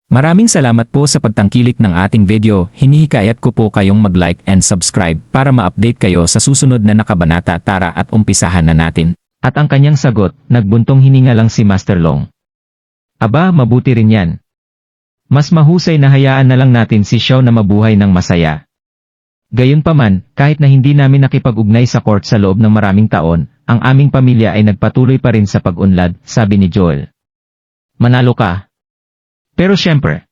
Maraming salamat po sa pagtangkilik ng ating video. Hinihikayat ko po kayong mag-like and subscribe para ma-update kayo sa susunod na nakabanata. Tara at umpisahan na natin. At ang kanyang sagot, nagbuntong hininga lang si Master Long. Aba, mabuti rin yan. Mas mahusay na hayaan na lang natin si Xiao na mabuhay ng masaya. Gayunpaman, kahit na hindi namin nakipag-ugnay sa court sa loob ng maraming taon, ang aming pamilya ay nagpatuloy pa rin sa pag-unlad, sabi ni Joel. Manalo ka. Pero syempre,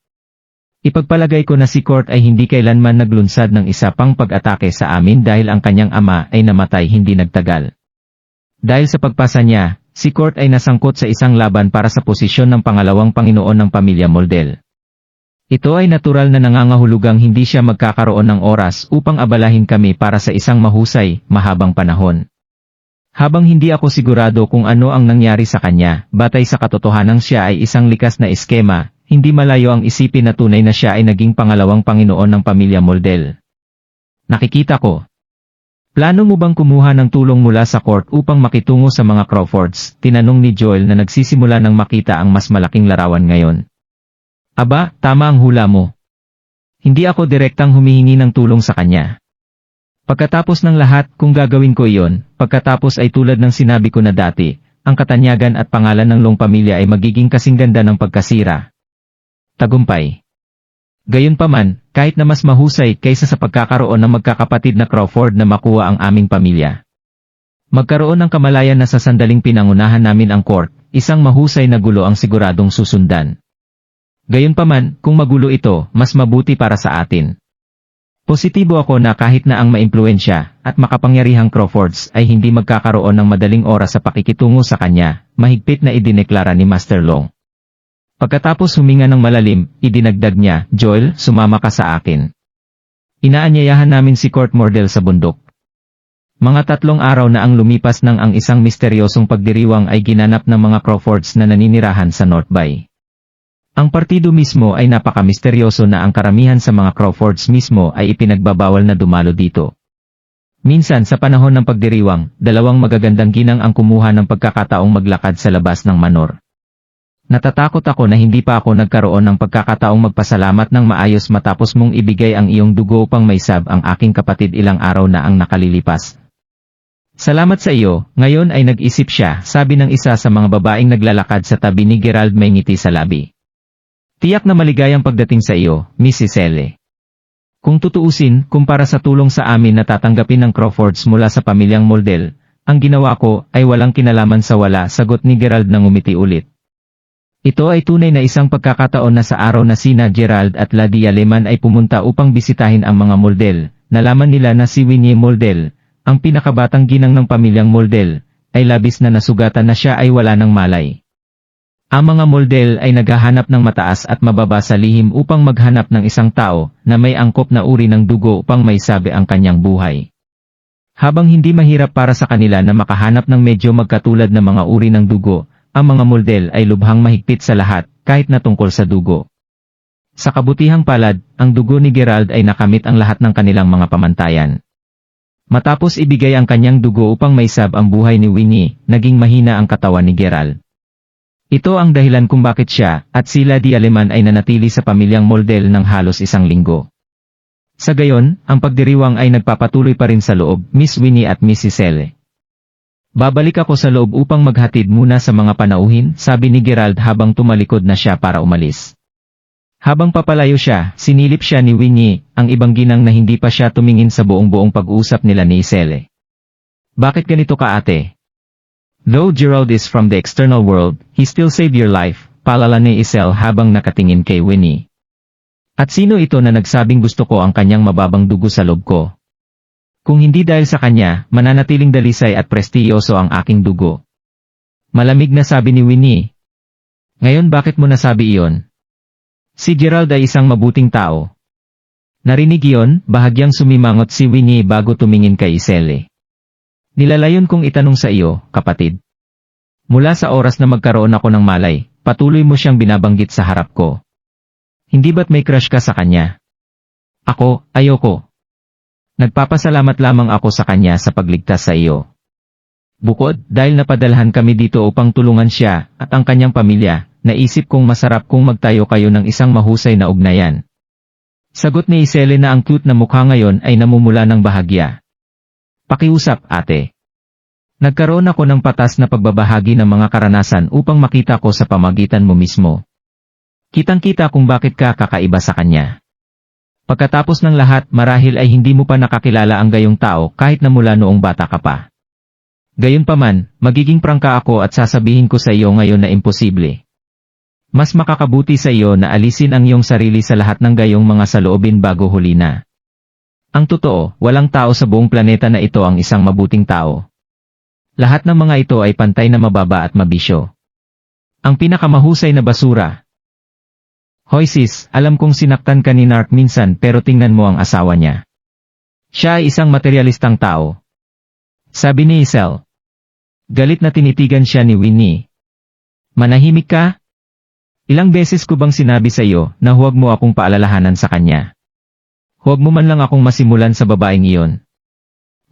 ipagpalagay ko na si Court ay hindi kailanman naglunsad ng isa pang pag-atake sa amin dahil ang kanyang ama ay namatay hindi nagtagal. Dahil sa pagpasa niya, si Court ay nasangkot sa isang laban para sa posisyon ng pangalawang Panginoon ng pamilya Moldel. Ito ay natural na nangangahulugang hindi siya magkakaroon ng oras upang abalahin kami para sa isang mahusay, mahabang panahon. Habang hindi ako sigurado kung ano ang nangyari sa kanya, batay sa katotohanang siya ay isang likas na eskema, hindi malayo ang isipin na tunay na siya ay naging pangalawang Panginoon ng pamilya Moldel. Nakikita ko. Plano mo bang kumuha ng tulong mula sa court upang makitungo sa mga Crawfords? Tinanong ni Joel na nagsisimula ng makita ang mas malaking larawan ngayon. Aba, tama ang hula mo. Hindi ako direktang humihingi ng tulong sa kanya. Pagkatapos ng lahat, kung gagawin ko iyon, pagkatapos ay tulad ng sinabi ko na dati, ang katanyagan at pangalan ng Long pamilya ay magiging kasing ganda ng pagkasira. Tagumpay. Gayunpaman, kahit na mas mahusay kaysa sa pagkakaroon ng magkakapatid na Crawford na makuha ang aming pamilya. Magkaroon ng kamalayan na sa sandaling pinangunahan namin ang court, isang mahusay na gulo ang siguradong susundan. Gayunpaman, kung magulo ito, mas mabuti para sa atin. Positibo ako na kahit na ang maimpluwensya at makapangyarihang Crawfords ay hindi magkakaroon ng madaling oras sa pakikitungo sa kanya, mahigpit na idineklara ni Master Long. Pagkatapos huminga ng malalim, idinagdag niya, Joel, sumama ka sa akin. Inaanyayahan namin si Court Mordel sa bundok. Mga 3 araw na ang lumipas nang ang isang misteryosong pagdiriwang ay ginanap ng mga Crawfords na naninirahan sa North Bay. Ang partido mismo ay napaka-misteryoso na ang karamihan sa mga Crawfords mismo ay ipinagbabawal na dumalo dito. Minsan sa panahon ng pagdiriwang, 2 magagandang ginang ang kumuha ng pagkakataong maglakad sa labas ng manor. Natatakot ako na hindi pa ako nagkaroon ng pagkakataong magpasalamat ng maayos matapos mong ibigay ang iyong dugo upang maisab ang aking kapatid ilang araw na ang nakalilipas. Salamat sa iyo, ngayon ay nag-isip siya, sabi ng isa sa mga babaeng naglalakad sa tabi ni Gerald may ngiti sa labi. Tiyak na maligayang pagdating sa iyo, Mrs. L. Kung tutuusin, kumpara sa tulong sa amin na tatanggapin ng Crawfords mula sa pamilyang Moldel, ang ginawa ko ay walang kinalaman sa wala, sagot ni Gerald na ngumiti ulit. Ito ay tunay na isang pagkakataon na sa araw na sina Gerald at Lady Aleman ay pumunta upang bisitahin ang mga Moldel. Nalaman nila na si Winnie Moldel, ang pinakabatang ginang ng pamilyang Moldel, ay labis na nasugatan na siya ay wala ng malay. Ang mga Moldel ay naghahanap ng mataas at mababa sa lihim upang maghanap ng isang tao na may angkop na uri ng dugo upang maisabi ang kanyang buhay. Habang hindi mahirap para sa kanila na makahanap ng medyo magkatulad na mga uri ng dugo, ang mga Moldel ay lubhang mahigpit sa lahat, kahit na tungkol sa dugo. Sa kabutihang palad, ang dugo ni Gerald ay nakamit ang lahat ng kanilang mga pamantayan. Matapos ibigay ang kanyang dugo upang maisab ang buhay ni Winnie, naging mahina ang katawan ni Gerald. Ito ang dahilan kung bakit siya at si Lady Aleman ay nanatili sa pamilyang Moldel ng halos 1 linggo. Sa gayon, ang pagdiriwang ay nagpapatuloy pa rin sa loob, Miss Winnie at Mrs. L. Babalik ako sa loob upang maghatid muna sa mga panauhin, sabi ni Gerald habang tumalikod na siya para umalis. Habang papalayo siya, sinilip siya ni Winnie, ang ibang ginang na hindi pa siya tumingin sa buong pag-uusap nila ni Iselle. Bakit ganito ka ate? Though Gerald is from the external world, he still saved your life, palala ni Iselle habang nakatingin kay Winnie. At sino ito na nagsabing gusto ko ang kanyang mababang dugo sa loob ko? Kung hindi dahil sa kanya, mananatiling dalisay at prestiyoso ang aking dugo. Malamig na sabi ni Winnie. Ngayon bakit mo nasabi iyon? Si Gerald ay isang mabuting tao. Narinig iyon, bahagyang sumimangot si Winnie bago tumingin kay Iselle. Nilalayon kong itanong sa iyo, kapatid. Mula sa oras na magkaroon ako ng malay, patuloy mo siyang binabanggit sa harap ko. Hindi ba't may crush ka sa kanya? Ako, ayoko. Nagpapasalamat lamang ako sa kanya sa pagligtas sa iyo. Bukod, dahil napadalhan kami dito upang tulungan siya at ang kanyang pamilya, naisip kong masarap kung magtayo kayo ng isang mahusay na ugnayan. Sagot ni Isele na ang cute na mukha ngayon ay namumula ng bahagya. Pakiusap, ate. Nagkaroon ako ng patas na pagbabahagi ng mga karanasan upang makita ko sa pamagitan mo mismo. Kitang-kita kung bakit ka kakaiba sa kanya. Pagkatapos ng lahat, marahil ay hindi mo pa nakakilala ang gayong tao kahit na mula noong bata ka pa. Gayunpaman, magiging prangka ako at sasabihin ko sa iyo ngayon na imposible. Mas makakabuti sa iyo na alisin ang iyong sarili sa lahat ng gayong mga saloobin bago huli na. Ang totoo, walang tao sa buong planeta na ito ang isang mabuting tao. Lahat ng mga ito ay pantay na mababa at mabisyo. Ang pinakamahusay na basura. Hoy sis, alam kong sinaktan ka ni Nark minsan pero tingnan mo ang asawa niya. Siya ay isang materialistang tao. Sabi ni Isel. Galit na tinitigan siya ni Winnie. Manahimik ka? Ilang beses ko bang sinabi sa iyo na huwag mo akong paalalahanan sa kanya? Huwag mo man lang akong masimulan sa babaeng iyon.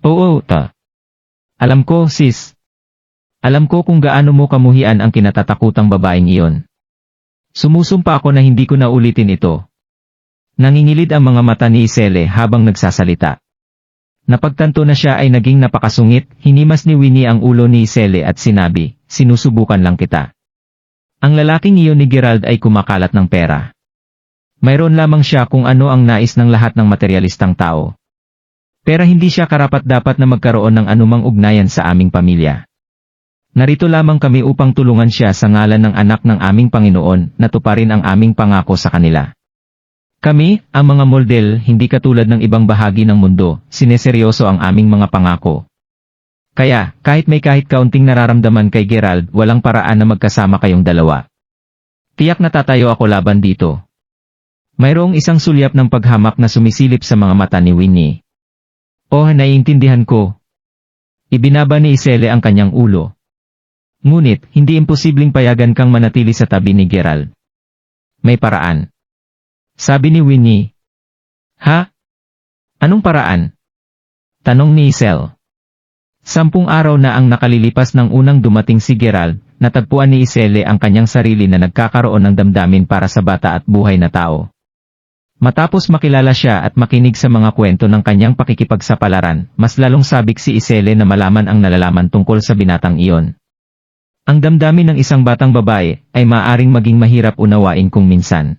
Oo, ta. Alam ko, sis. Alam ko kung gaano mo kamuhian ang kinatatakutang babaeng iyon. Sumusumpa ako na hindi ko na ulitin ito. Nangingilid ang mga mata ni Isele habang nagsasalita. Napagtanto na siya ay naging napakasungit, hinimas ni Winnie ang ulo ni Isele at sinabi, sinusubukan lang kita. Ang lalaking iyon ni Gerald ay kumakalat ng pera. Mayroon lamang siya kung ano ang nais ng lahat ng materialistang tao. Pero hindi siya karapat-dapat na magkaroon ng anumang ugnayan sa aming pamilya. Narito lamang kami upang tulungan siya sa ngalan ng anak ng aming Panginoon na tuparin ang aming pangako sa kanila. Kami, ang mga moldel, hindi katulad ng ibang bahagi ng mundo, sineseryoso ang aming mga pangako. Kaya, kahit kaunting nararamdaman kay Gerald, walang paraan na magkasama kayong dalawa. Tiyak na tatayo ako laban dito. Mayroong isang sulyap ng paghamak na sumisilip sa mga mata ni Winnie. Oh, naiintindihan ko. Ibinaba ni Isele ang kanyang ulo. Ngunit, hindi imposibleng payagan kang manatili sa tabi ni Gerald. May paraan. Sabi ni Winnie. Ha? Anong paraan? Tanong ni Isel. 10 araw na ang nakalilipas ng unang dumating si Gerald, natagpuan ni Isele ang kanyang sarili na nagkakaroon ng damdamin para sa bata at buhay na tao. Matapos makilala siya at makinig sa mga kwento ng kanyang pakikipagsapalaran, mas lalong sabik si Isele na malaman ang nalalaman tungkol sa binatang iyon. Ang damdamin ng isang batang babae ay maaaring maging mahirap unawain kung minsan.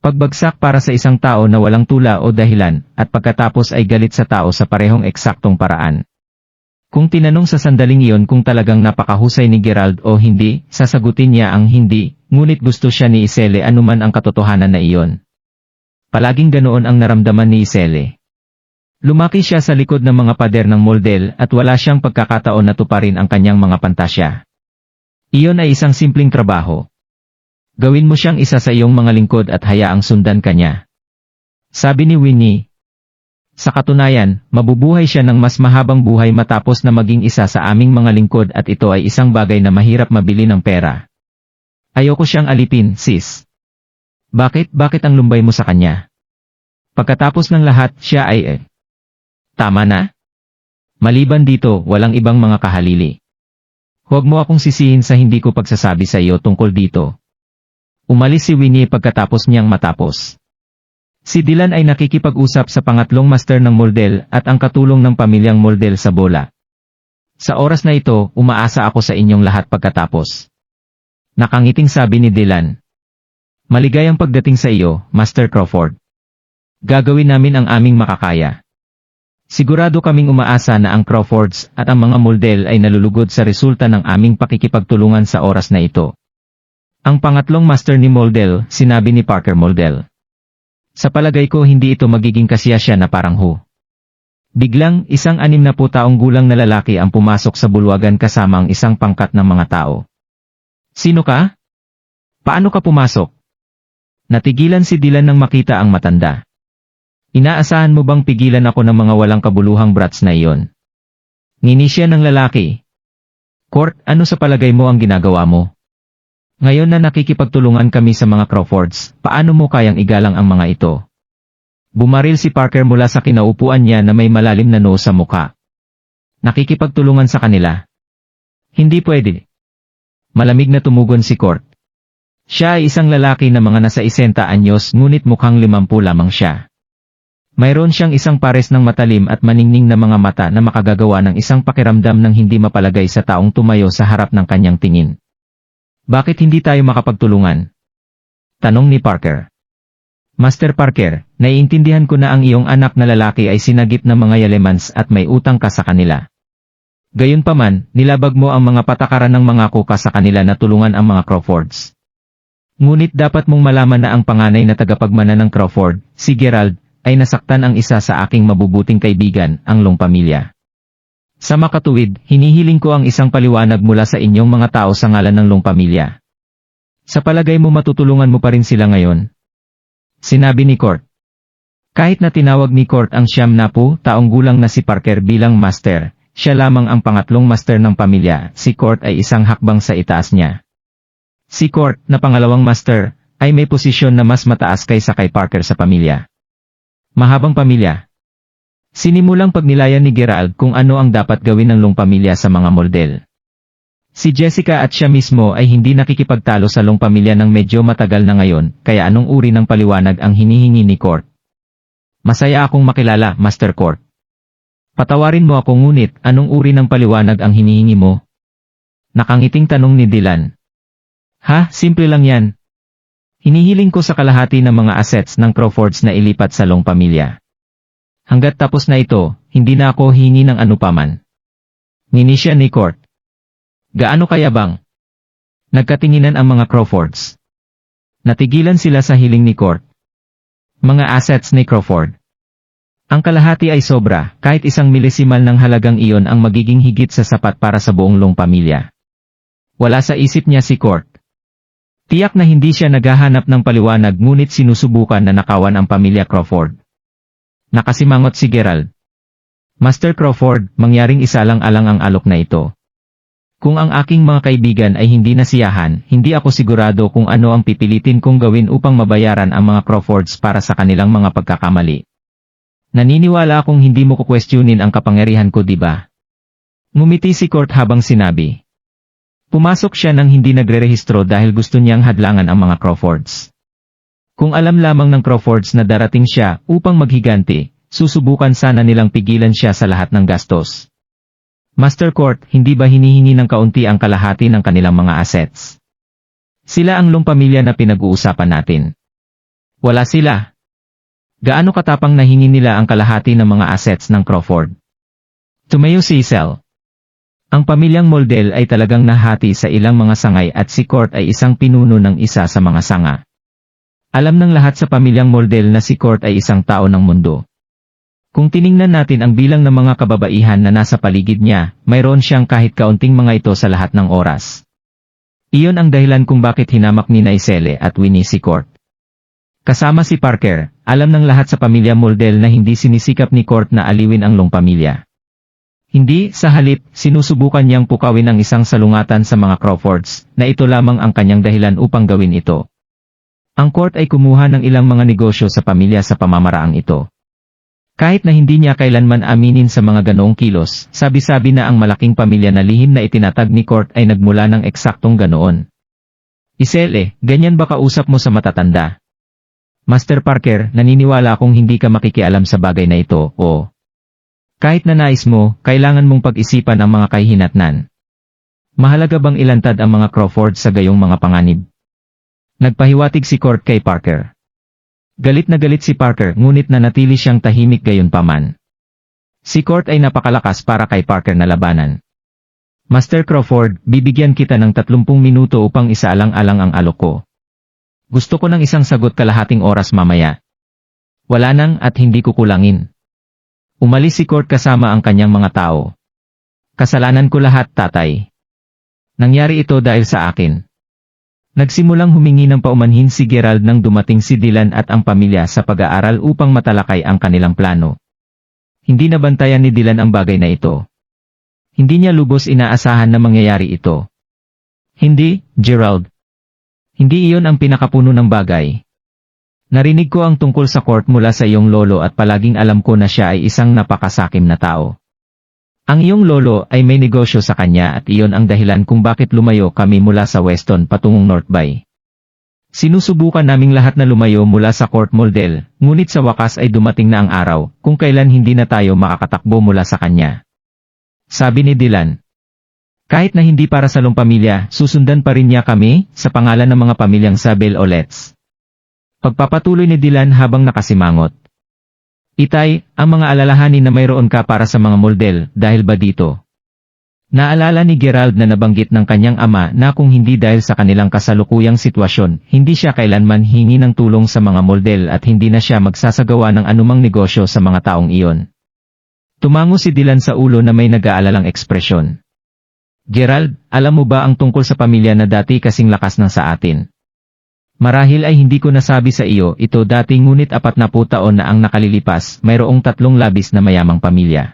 Pagbagsak para sa isang tao na walang tula o dahilan, at pagkatapos ay galit sa tao sa parehong eksaktong paraan. Kung tinanong sa sandaling iyon kung talagang napakahusay ni Gerald o hindi, sasagutin niya ang hindi, ngunit gusto siya ni Isele anuman ang katotohanan na iyon. Palaging ganoon ang naramdaman ni Isele. Lumaki siya sa likod ng mga pader ng moldel at wala siyang pagkakataon na tuparin ang kanyang mga pantasya. Iyon ay isang simpleng trabaho. Gawin mo siyang isa sa iyong mga lingkod at hayaang sundan kanya. Sabi ni Winnie. Sa katunayan, mabubuhay siya ng mas mahabang buhay matapos na maging isa sa aming mga lingkod at ito ay isang bagay na mahirap mabili ng pera. Ayoko siyang alipin, sis. Bakit ang lumbay mo sa kanya? Pagkatapos ng lahat, siya ay tama na? Maliban dito, walang ibang mga kahalili. Huwag mo akong sisihin sa hindi ko pagsasabi sa iyo tungkol dito. Umalis si Winnie pagkatapos niyang matapos. Si Dylan ay nakikipag-usap sa pangatlong master ng moldel at ang katulong ng pamilyang moldel sa bola. Sa oras na ito, umaasa ako sa inyong lahat pagkatapos. Nakangiting sabi ni Dylan. Maligayang pagdating sa iyo, Master Crawford. Gagawin namin ang aming makakaya. Sigurado kaming umaasa na ang Crawfords at ang mga moldel ay nalulugod sa resulta ng aming pakikipagtulungan sa oras na ito. Ang pangatlong master ni Moldel, sinabi ni Parker Moldel. Sa palagay ko hindi ito magiging kasiyasya na parang hu. Biglang, isang 60 taong gulang na lalaki ang pumasok sa bulwagan kasama ang isang pangkat ng mga tao. Sino ka? Paano ka pumasok? Natigilan si Dylan nang makita ang matanda. Inaasahan mo bang pigilan ako ng mga walang kabuluhang brats na iyon? Ngini siya ng lalaki. Court, ano sa palagay mo ang ginagawa mo? Ngayon na nakikipagtulungan kami sa mga Crawfords, paano mo kayang igalang ang mga ito? Bumaril si Parker mula sa kinaupuan niya na may malalim na noo sa mukha. Nakikipagtulungan sa kanila. Hindi pwede. Malamig na tumugon si Court. Siya ay isang lalaki na mga nasa 60 anyos ngunit mukhang 50 lamang siya. Mayroon siyang isang pares ng matalim at maningning na mga mata na makagagawa ng isang pakiramdam ng hindi mapalagay sa taong tumayo sa harap ng kanyang tingin. Bakit hindi tayo makapagtulungan? Tanong ni Parker. Master Parker, naiintindihan ko na ang iyong anak na lalaki ay sinagip ng mga Yalemans at may utang ka sa kanila. Gayunpaman, nilabag mo ang mga patakaran ng mga kuka sa kanila na tulungan ang mga Crawfords. Ngunit dapat mong malaman na ang panganay na tagapagmana ng Crawford, si Gerald, ay nasaktan ang isa sa aking mabubuting kaibigan, ang Long pamilya. Sa makatuwid, hinihiling ko ang isang paliwanag mula sa inyong mga tao sa ngalan ng Long pamilya. Sa palagay mo matutulungan mo pa rin sila ngayon? Sinabi ni Court. Kahit na tinawag ni Court ang 70 taong gulang na si Parker bilang master, siya lamang ang pangatlong master ng pamilya, si Court ay isang hakbang sa itaas niya. Si Court, na pangalawang master, ay may posisyon na mas mataas kaysa kay Parker sa pamilya. Mahabang pamilya. Sinimulang pagnilayan ni Gerald kung ano ang dapat gawin ng Long pamilya sa mga moldel. Si Jessica at siya mismo ay hindi nakikipagtalo sa Long pamilya ng medyo matagal na ngayon, kaya anong uri ng paliwanag ang hinihingi ni Court? Masaya akong makilala, Master Court. Patawarin mo ako ngunit anong uri ng paliwanag ang hinihingi mo? Nakangiting tanong ni Dylan. Ha, simple lang yan. Hinihiling ko sa kalahati ng mga assets ng Crawfords na ilipat sa Long pamilya. Hanggat tapos na ito, hindi na ako hingi ng anupaman. Ninisya ni Court. Gaano kaya bang? Nagkatinginan ang mga Crawfords. Natigilan sila sa hiling ni Court. Mga assets ni Crawford. Ang kalahati ay sobra, kahit 1 milisimal ng halagang iyon ang magiging higit sa sapat para sa buong Long pamilya. Wala sa isip niya si Court. Tiyak na hindi siya naghahanap ng paliwanag ngunit sinusubukan na nakawan ang pamilya Crawford. Nakasimangot si Gerald. Master Crawford, mangyaring isalang-alang ang alok na ito. Kung ang aking mga kaibigan ay hindi nasiyahan, hindi ako sigurado kung ano ang pipilitin kong gawin upang mabayaran ang mga Crawfords para sa kanilang mga pagkakamali. Naniniwala akong hindi mo kukwestiyonin ang kapangyarihan ko, di ba? Ngumiti si Court habang sinabi. Pumasok siya nang hindi nagrerehistro dahil gusto niyang hadlangan ang mga Crawfords. Kung alam lamang ng Crawfords na darating siya upang maghiganti, susubukan sana nilang pigilan siya sa lahat ng gastos. Master Court, hindi ba hinihingi ng kaunti ang kalahati ng kanilang mga assets? Sila ang Long pamilya na pinag-uusapan natin. Wala sila. Gaano katapang nahingi nila ang kalahati ng mga assets ng Crawford? Tumayo si Isel. Ang pamilyang Moldel ay talagang nahati sa ilang mga sangay at si Court ay isang pinuno ng isa sa mga sanga. Alam ng lahat sa pamilyang Moldel na si Court ay isang tao ng mundo. Kung tiningnan natin ang bilang ng mga kababaihan na nasa paligid niya, mayroon siyang kahit kaunting mga ito sa lahat ng oras. Iyon ang dahilan kung bakit hinamak ni Iselle at Winnie si Court. Kasama si Parker, alam ng lahat sa pamilya Moldel na hindi sinisikap ni Court na aliwin ang Long pamilya. Hindi, sa halip, sinusubukan niyang pukawin ang isang salungatan sa mga Crawfords, na ito lamang ang kanyang dahilan upang gawin ito. Ang Court ay kumuha ng ilang mga negosyo sa pamilya sa pamamaraang ito. Kahit na hindi niya kailanman aminin sa mga ganoong kilos, sabi-sabi na ang malaking pamilya na lihim na itinatag ni Court ay nagmula ng eksaktong ganoon. Iselle, ganyan ba kausap mo sa matatanda? Master Parker, naniniwala akong hindi ka makikialam sa bagay na ito, o kahit na nais mo, kailangan mong pag-isipan ang mga kahihinatnan. Mahalaga bang ilantad ang mga Crawford sa gayong mga panganib? Nagpahiwatig si Court kay Parker. Galit na galit si Parker ngunit nanatili siyang tahimik gayunpaman. Si Court ay napakalakas para kay Parker na labanan. Master Crawford, bibigyan kita ng 30 minuto upang isaalang-alang ang alok ko. Gusto ko ng isang sagot kalahating oras mamaya. Wala nang at hindi kukulangin. Umalis si Court kasama ang kanyang mga tao. Kasalanan ko lahat, tatay. Nangyari ito dahil sa akin. Nagsimulang humingi ng paumanhin si Gerald nang dumating si Dylan at ang pamilya sa pag-aaral upang matalakay ang kanilang plano. Hindi nabantayan ni Dylan ang bagay na ito. Hindi niya lubos inaasahan na mangyayari ito. Hindi, Gerald. Hindi iyon ang pinakapuno ng bagay. Narinig ko ang tungkol sa Court mula sa iyong lolo at palaging alam ko na siya ay isang napakasakim na tao. Ang iyong lolo ay may negosyo sa kanya at iyon ang dahilan kung bakit lumayo kami mula sa Weston patungong North Bay. Sinusubukan naming lahat na lumayo mula sa court model, ngunit sa wakas ay dumating na ang araw, kung kailan hindi na tayo makakatakbo mula sa kanya. Sabi ni Dylan. Kahit na hindi para sa pamilya, susundan pa rin niya kami, sa pangalan ng mga pamilyang Sabel o Letts. Pagpapatuloy ni Dylan habang nakasimangot. Itay, ang mga alalahanin na mayroon ka para sa mga model, dahil ba dito? Naalala ni Gerald na nabanggit ng kanyang ama na kung hindi dahil sa kanilang kasalukuyang sitwasyon, hindi siya kailanman hingi ng tulong sa mga model at hindi na siya magsasagawa ng anumang negosyo sa mga taong iyon. Tumango si Dylan sa ulo na may nag-aalalang ekspresyon. Gerald, alam mo ba ang tungkol sa pamilya na dati kasing lakas ng sa atin? Marahil ay hindi ko nasabi sa iyo ito dati ngunit 40 taon na ang nakalilipas, mayroong 3 labis na mayamang pamilya.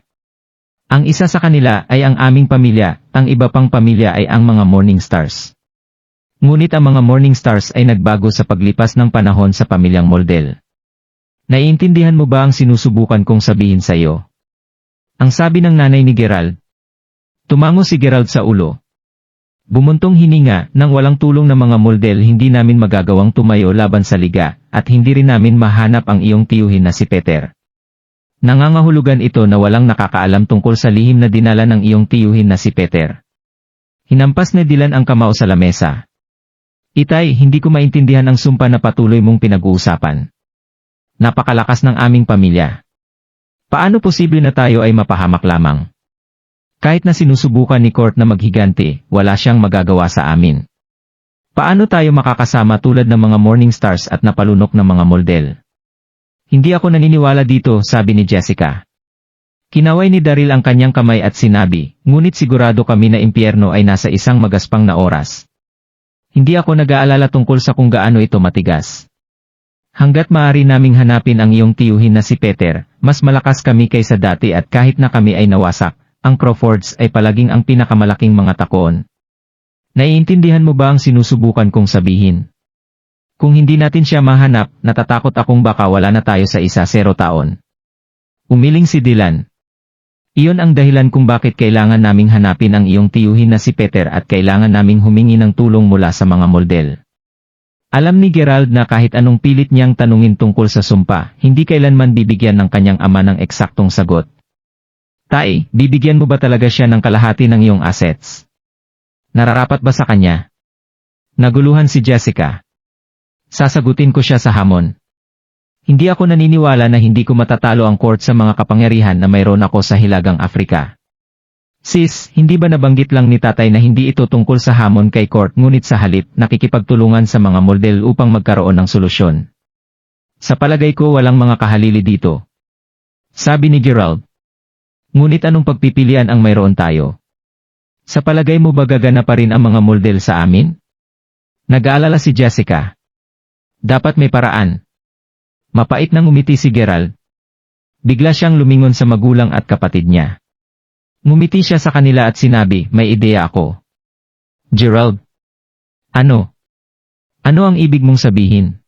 Ang isa sa kanila ay ang aming pamilya, ang iba pang pamilya ay ang mga Morning Stars. Ngunit ang mga Morning Stars ay nagbago sa paglipas ng panahon sa pamilyang Moldel. Naiintindihan mo ba ang sinusubukan kong sabihin sa iyo? Ang sabi ng nanay ni Gerald. Tumango si Gerald sa ulo. Bumuntong hininga, nang walang tulong ng mga Moldel hindi namin magagawang tumayo laban sa liga, at hindi rin namin mahanap ang iyong tiyuhin na si Peter. Nangangahulugan ito na walang nakakaalam tungkol sa lihim na dinala ng iyong tiyuhin na si Peter. Hinampas ni Dylan ang kamao sa lamesa. Itay, hindi ko maintindihan ang sumpa na patuloy mong pinag-uusapan. Napakalakas ng aming pamilya. Paano posible na tayo ay mapahamak lamang? Kahit na sinusubukan ni Court na maghigante, wala siyang magagawa sa amin. Paano tayo makakasama tulad ng mga Morning Stars at napalunok ng mga Moldel? Hindi ako naniniwala dito, sabi ni Jessica. Kinaway ni Daryl ang kanyang kamay at sinabi, ngunit sigurado kami na impyerno ay nasa isang magaspang na oras. Hindi ako nag-aalala tungkol sa kung gaano ito matigas. Hanggat maaari naming hanapin ang iyong tiyuhin na si Peter, mas malakas kami kaysa dati at kahit na kami ay nawasak, ang Crawfords ay palaging ang pinakamalaking mga takoon. Naiintindihan mo ba ang sinusubukan kong sabihin? Kung hindi natin siya mahanap, natatakot akong baka wala na tayo sa 1-0 taon. Umiling si Dylan. Iyon ang dahilan kung bakit kailangan naming hanapin ang iyong tiyuhin na si Peter at kailangan naming humingi ng tulong mula sa mga Moldel. Alam ni Gerald na kahit anong pilit niyang tanungin tungkol sa sumpa, hindi kailanman bibigyan ng kanyang ama ng eksaktong sagot. Tay, bibigyan mo ba talaga siya ng kalahati ng iyong assets? Nararapat ba sa kanya? Naguluhan si Jessica. Sasagutin ko siya sa hamon. Hindi ako naniniwala na hindi ko matatalo ang court sa mga kapangyarihan na mayroon ako sa Hilagang Afrika. Sis, hindi ba nabanggit lang ni tatay na hindi ito tungkol sa hamon kay court ngunit sa halip nakikipagtulungan sa mga Moldel upang magkaroon ng solusyon? Sa palagay ko walang mga kahalili dito. Sabi ni Gerald. Ngunit anong pagpipilian ang mayroon tayo? Sa palagay mo ba gagana pa rin ang mga Moldel sa amin? Nag-aalala si Jessica. Dapat may paraan. Mapait nang umiti si Gerald. Bigla siyang lumingon sa magulang at kapatid niya. Ngumiti siya sa kanila at sinabi, may ideya ako. Gerald. Ano? Ano ang ibig mong sabihin?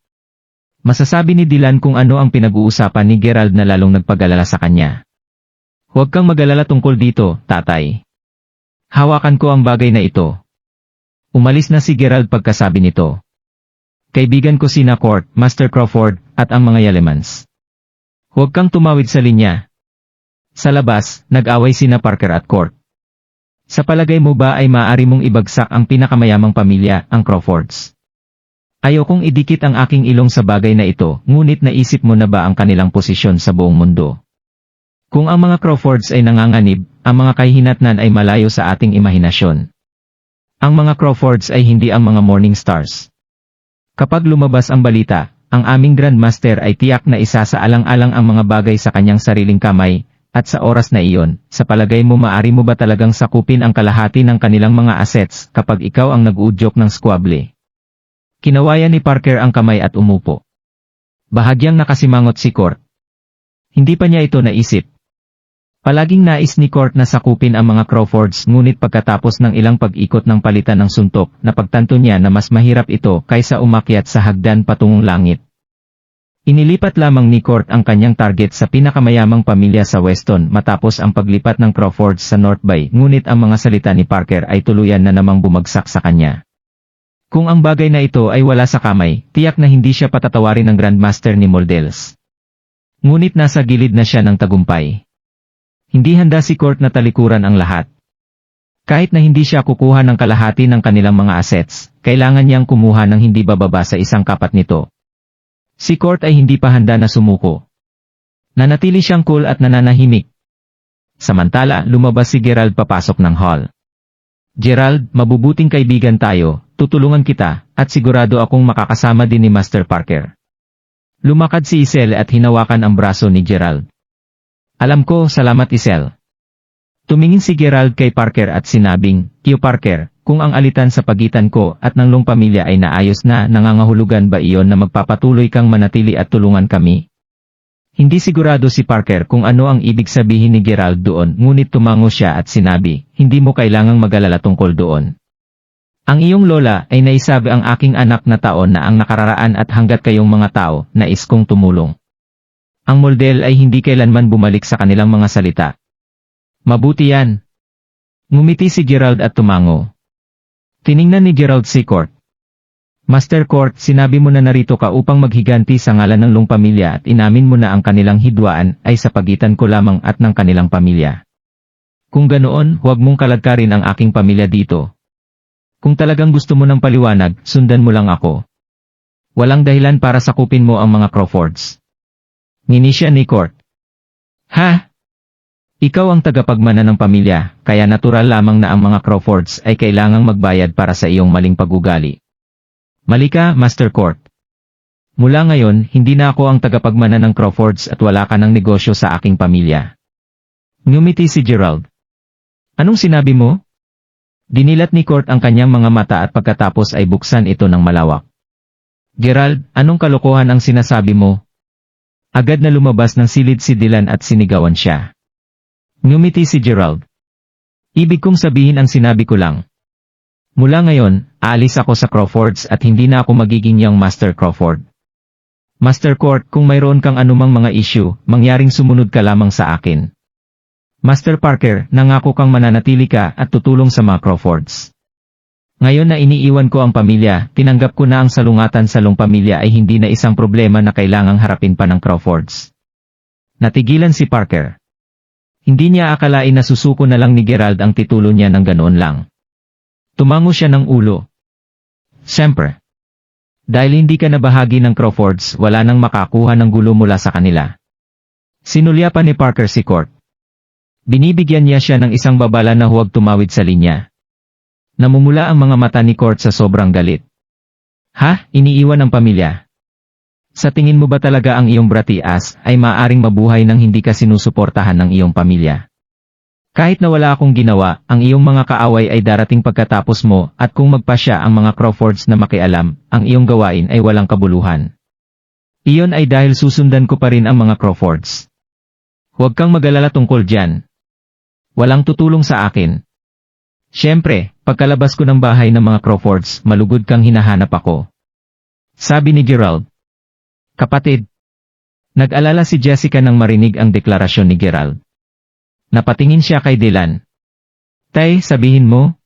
Masasabi ni Dylan kung ano ang pinag-uusapan ni Gerald na lalong nagpag-alala sa kanya. Huwag kang mag-alala tungkol dito, tatay. Hawakan ko ang bagay na ito. Umalis na si Gerald pagkasabi nito. Kaibigan ko sina Court, Master Crawford, at ang mga Yalemans. Huwag kang tumawid sa linya. Sa labas, nag-away sina Parker at Court. Sa palagay mo ba ay maaari mong ibagsak ang pinakamayamang pamilya, ang Crawfords? Ayokong idikit ang aking ilong sa bagay na ito, ngunit naisip mo na ba ang kanilang posisyon sa buong mundo? Kung ang mga Crawfords ay nanganganib, ang mga kahihinatnan ay malayo sa ating imahinasyon. Ang mga Crawfords ay hindi ang mga Morning Stars. Kapag lumabas ang balita, ang aming Grandmaster ay tiyak na isa sa alang-alang ang mga bagay sa kanyang sariling kamay, at sa oras na iyon, sa palagay mo maaari mo ba talagang sakupin ang kalahati ng kanilang mga assets kapag ikaw ang nag-uudyok ng squabble? Kinawayan ni Parker ang kamay at umupo. Bahagyang nakasimangot si Court. Hindi pa niya ito naisip. Palaging nais ni Court na sakupin ang mga Crawfords ngunit pagkatapos ng ilang pag-ikot ng palitan ng suntok, napagtanto niya na mas mahirap ito kaysa umakyat sa hagdan patungong langit. Inilipat lamang ni Court ang kanyang target sa pinakamayamang pamilya sa Weston matapos ang paglipat ng Crawfords sa North Bay ngunit ang mga salita ni Parker ay tuluyan na namang bumagsak sa kanya. Kung ang bagay na ito ay wala sa kamay, tiyak na hindi siya patatawarin ng Grandmaster ni Moldes. Ngunit nasa gilid na siya ng tagumpay. Hindi handa si Court na talikuran ang lahat. Kahit na hindi siya kukuha ng kalahati ng kanilang mga assets, kailangan niyang kumuha ng hindi bababa sa isang kapat nito. Si Court ay hindi pa handa na sumuko. Nanatili siyang cool at nananahimik. Samantala, lumabas si Gerald papasok ng hall. Gerald, mabubuting kaibigan tayo, tutulungan kita, at sigurado akong makakasama din ni Master Parker. Lumakad si Isel at hinawakan ang braso ni Gerald. Alam ko, salamat Isel. Tumingin si Gerald kay Parker at sinabing, Tio Parker, kung ang alitan sa pagitan ko at ng Long pamilya ay naayos na, nangangahulugan ba iyon na magpapatuloy kang manatili at tulungan kami? Hindi sigurado si Parker kung ano ang ibig sabihin ni Gerald doon, ngunit tumango siya at sinabi, hindi mo kailangang mag-alala tungkol doon. Ang iyong lola ay naisabi ang aking anak na taon na ang nakararaan at hanggat kayong mga tao, nais kong tumulong. Ang Moldel ay hindi kailanman bumalik sa kanilang mga salita. Mabuti yan. Ngumiti si Gerald at tumango. Tiningnan ni Gerald si Court. Master Court, sinabi mo na narito ka upang maghiganti sa ngalan ng Long pamilya at inamin mo na ang kanilang hidwaan ay sa pagitan ko lamang at ng kanilang pamilya. Kung ganoon, huwag mong kaladkarin ang aking pamilya dito. Kung talagang gusto mo ng paliwanag, sundan mo lang ako. Walang dahilan para sakupin mo ang mga Crawfords. Ngini siya ni Court. Ha? Ikaw ang tagapagmana ng pamilya, kaya natural lamang na ang mga Crawfords ay kailangang magbayad para sa iyong maling pag-ugali. Mali ka, Master Court. Mula ngayon, hindi na ako ang tagapagmana ng Crawfords at wala ka ng negosyo sa aking pamilya. Ngumiti si Gerald. Anong sinabi mo? Dinilat ni Court ang kanyang mga mata at pagkatapos ay buksan ito ng malawak. Gerald, anong kalokohan ang sinasabi mo? Agad na lumabas ng silid si Dylan at sinigawan siya. Ngumiti si Gerald. Ibig kong sabihin ang sinabi ko lang. Mula ngayon, aalis ako sa Crawfords at hindi na ako magiging young Master Crawford. Master Court, kung mayroon kang anumang mga issue, mangyaring sumunod ka lamang sa akin. Master Parker, nangako kang mananatili ka at tutulong sa mga Crawfords. Ngayon na iniiwan ko ang pamilya, tinanggap ko na ang salungatan sa Long pamilya ay hindi na isang problema na kailangang harapin pa ng Crawfords. Natigilan si Parker. Hindi niya akalain na susuko na lang ni Gerald ang titulo niya ng ganoon lang. Tumango siya ng ulo. Siyempre. Dahil hindi ka na bahagi ng Crawfords, wala nang makakuha ng gulo mula sa kanila. Sinulya pa ni Parker si Court. Binibigyan niya siya ng isang babala na huwag tumawid sa linya. Namumula ang mga mata ni Court sa sobrang galit. Ha? Iniiwan ang pamilya? Sa tingin mo ba talaga ang iyong bratias ay maaaring mabuhay nang hindi ka sinusuportahan ng iyong pamilya? Kahit na wala akong ginawa, ang iyong mga kaaway ay darating pagkatapos mo at kung magpasya ang mga Crawfords na makialam, ang iyong gawain ay walang kabuluhan. Iyon ay dahil susundan ko pa rin ang mga Crawfords. Huwag kang mag-alala tungkol diyan. Walang tutulong sa akin. Siyempre, pagkalabas ko ng bahay ng mga Crawfords, malugod kang hinahanap ako. Sabi ni Gerald. Kapatid. Nag-alala si Jessica nang marinig ang deklarasyon ni Gerald. Napatingin siya kay Dylan. Tay, sabihin mo?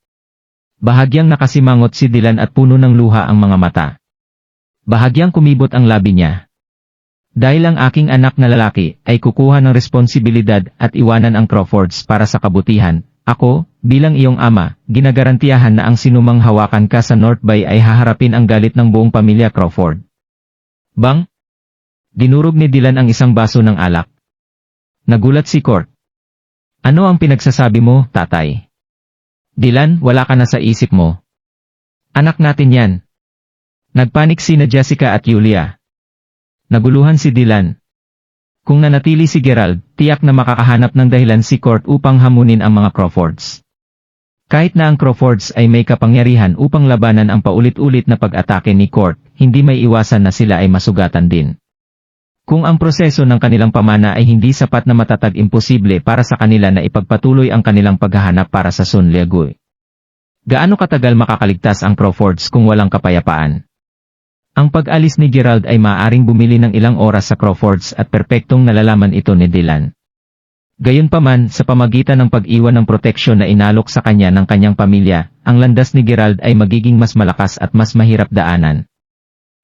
Bahagyang nakasimangot si Dylan at puno ng luha ang mga mata. Bahagyang kumibot ang labi niya. Dahil ang aking anak na lalaki ay kukuha ng responsibilidad at iwanan ang Crawfords para sa kabutihan, ako, bilang iyong ama, ginagarantiyahan na ang sinumang hawakan ka sa North Bay ay haharapin ang galit ng buong pamilya Crawford. Bang? Dinurog ni Dylan ang isang baso ng alak. Nagulat si Court. Ano ang pinagsasabi mo, tatay? Dylan, wala ka na sa isip mo. Anak natin yan. Nagpanik sina Jessica at Julia. Naguluhan si Dylan. Kung nanatili si Gerald, tiyak na makakahanap ng dahilan si Court upang hamunin ang mga Crawfords. Kahit na ang Crawfords ay may kapangyarihan upang labanan ang paulit-ulit na pag-atake ni Court, hindi may iwasan na sila ay masugatan din. Kung ang proseso ng kanilang pamana ay hindi sapat na matatag, imposible para sa kanila na ipagpatuloy ang kanilang paghahanap para sa Sun Leagoy. Gaano katagal makakaligtas ang Crawfords kung walang kapayapaan? Ang pag-alis ni Gerald ay maaaring bumili ng ilang oras sa Crawfords at perpektong nalalaman ito ni Dylan. Gayunpaman, sa pamagitan ng pag-iwan ng proteksyon na inalok sa kanya ng kanyang pamilya, ang landas ni Gerald ay magiging mas malakas at mas mahirap daanan.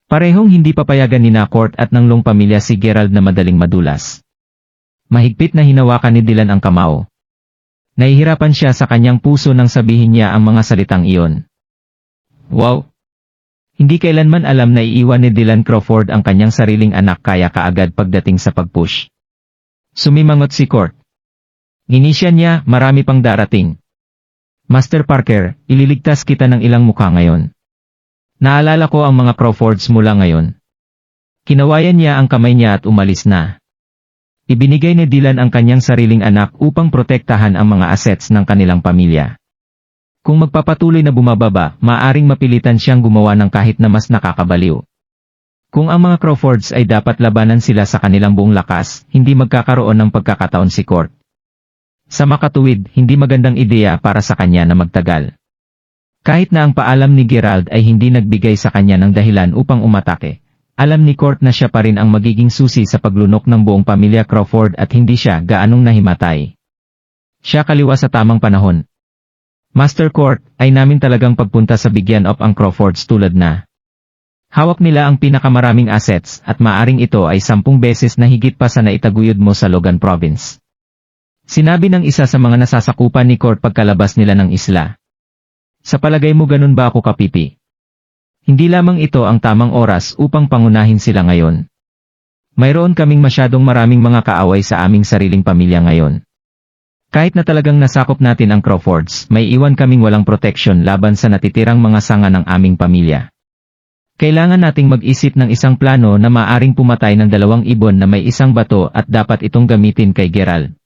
Parehong hindi papayagan ni Court at ng Long pamilya si Gerald na madaling madulas. Mahigpit na hinawakan ni Dylan ang kamao. Nahihirapan siya sa kanyang puso nang sabihin niya ang mga salitang iyon. Wow! Hindi kailanman alam na iiwan ni Dylan Crawford ang kanyang sariling anak kaya kaagad pagdating sa pag-push. Sumimangot si Court. Inisya niya, marami pang darating. Master Parker, ililigtas kita ng ilang mukha ngayon. Naalala ko ang mga Crawfords mula ngayon. Kinawayan niya ang kamay niya at umalis na. Ibinigay ni Dylan ang kanyang sariling anak upang protektahan ang mga assets ng kanilang pamilya. Kung magpapatuloy na bumababa, maaring mapilitan siyang gumawa ng kahit na mas nakakabaliw. Kung ang mga Crawfords ay dapat labanan sila sa kanilang buong lakas, hindi magkakaroon ng pagkakataon si Court. Sa makatuwid, hindi magandang ideya para sa kanya na magtagal. Kahit na ang paalam ni Gerald ay hindi nagbigay sa kanya ng dahilan upang umatake, alam ni Court na siya pa rin ang magiging susi sa paglunok ng buong pamilya Crawford at hindi siya gaanong nahimatay. Siya kaliwa sa tamang panahon. Master Court, ay namin talagang pagpunta sa bigyan of ang Crawfords tulad na. Hawak nila ang pinakamaraming assets at maaring ito ay 10 beses na higit pa sa naitaguyod mo sa Logan Province. Sinabi ng isa sa mga nasasakupan ni Court pagkalabas nila ng isla. Sa palagay mo ganun ba ako kapipi? Hindi lamang ito ang tamang oras upang pangunahin sila ngayon. Mayroon kaming masyadong maraming mga kaaway sa aming sariling pamilya ngayon. Kahit na talagang nasakop natin ang Crawfords, may iwan kaming walang proteksyon laban sa natitirang mga sanga ng aming pamilya. Kailangan nating mag-isip ng isang plano na maaring pumatay ng 2 ibon na may isang bato at dapat itong gamitin kay Gerald.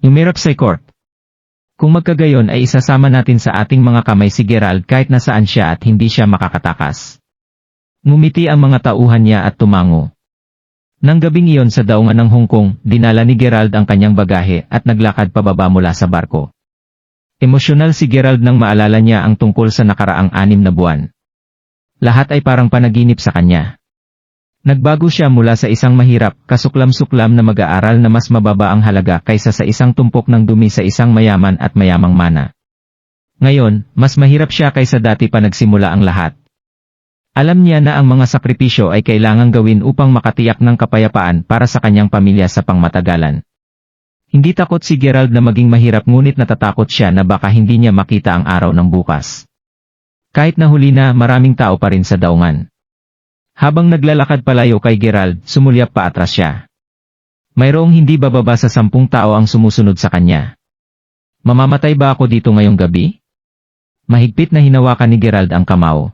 Umirap si Court. Kung magkagayon ay isasama natin sa ating mga kamay si Gerald kahit nasaan siya at hindi siya makakatakas. Ngumiti ang mga tauhan niya at tumango. Nang gabing iyon sa daungan ng Hong Kong, dinala ni Gerald ang kanyang bagahe at naglakad pababa mula sa barko. Emosyonal si Gerald nang maalala niya ang tungkol sa nakaraang 6 na buwan. Lahat ay parang panaginip sa kanya. Nagbago siya mula sa isang mahirap, kasuklam-suklam na mag-aaral na mas mababa ang halaga kaysa sa isang tumpok ng dumi sa isang mayaman at mayamang mana. Ngayon, mas mahirap siya kaysa dati pa nagsimula ang lahat. Alam niya na ang mga sakripisyo ay kailangang gawin upang makatiyak ng kapayapaan para sa kanyang pamilya sa pangmatagalan. Hindi takot si Gerald na maging mahirap ngunit natatakot siya na baka hindi niya makita ang araw ng bukas. Kahit na huli na, maraming tao pa rin sa daungan. Habang naglalakad palayo kay Gerald, sumulyap pa atras siya. Mayroong hindi bababa sa 10 tao ang sumusunod sa kanya. Mamamatay ba ako dito ngayong gabi? Mahigpit na hinawakan ni Gerald ang kamao.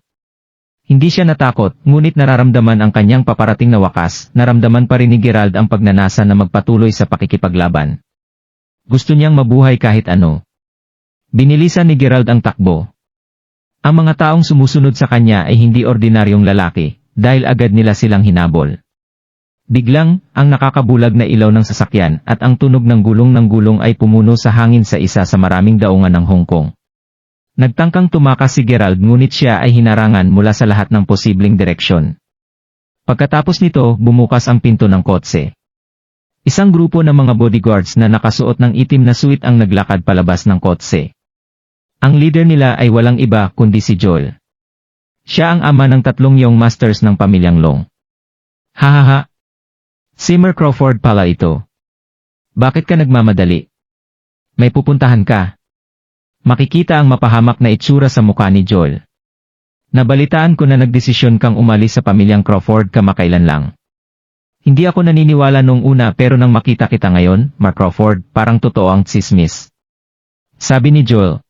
Hindi siya natakot, ngunit nararamdaman ang kanyang paparating na wakas, naramdaman pa rin ni Gerald ang pagnanasa na magpatuloy sa pakikipaglaban. Gusto niyang mabuhay kahit ano. Binilisan ni Gerald ang takbo. Ang mga taong sumusunod sa kanya ay hindi ordinaryong lalaki, dahil agad nila silang hinabol. Biglang, ang nakakabulag na ilaw ng sasakyan at ang tunog ng gulong ay pumuno sa hangin sa isa sa maraming daungan ng Hong Kong. Nagtangkang tumakas si Gerald ngunit siya ay hinarangan mula sa lahat ng posibleng direksyon. Pagkatapos nito, bumukas ang pinto ng kotse. Isang grupo ng mga bodyguards na nakasuot ng itim na suit ang naglakad palabas ng kotse. Ang leader nila ay walang iba kundi si Joel. Siya ang ama ng 3 young masters ng pamilyang Long. Hahaha. Seymour Crawford pala ito. Bakit ka nagmamadali? May pupuntahan ka. Makikita ang mapahamak na itsura sa mukha ni Joel. Nabalitaan ko na nagdesisyon kang umalis sa pamilyang Crawford kamakailan lang. Hindi ako naniniwala nung una pero nang makita kita ngayon, Mark Crawford, parang totoo ang tsismis. Sabi ni Joel.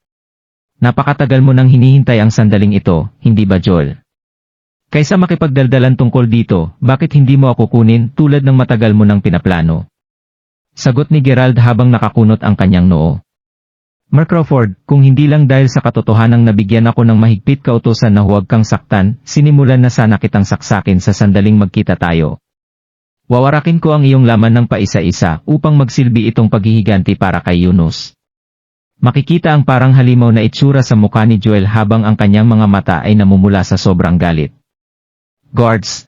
Napakatagal mo nang hinihintay ang sandaling ito, hindi ba Joel? Kaysa makipagdaldalan tungkol dito, bakit hindi mo ako kunin tulad ng matagal mo nang pinaplano? Sagot ni Gerald habang nakakunot ang kanyang noo. Mark Crawford, kung hindi lang dahil sa katotohanang nabigyan ako ng mahigpit kautusan na huwag kang saktan, sinimulan na sana kitang saksakin sa sandaling magkita tayo. Wawarakin ko ang iyong laman ng paisa-isa upang magsilbi itong paghihiganti para kay Yunus. Makikita ang parang halimaw na itsura sa mukha ni Joel habang ang kanyang mga mata ay namumula sa sobrang galit. Guards!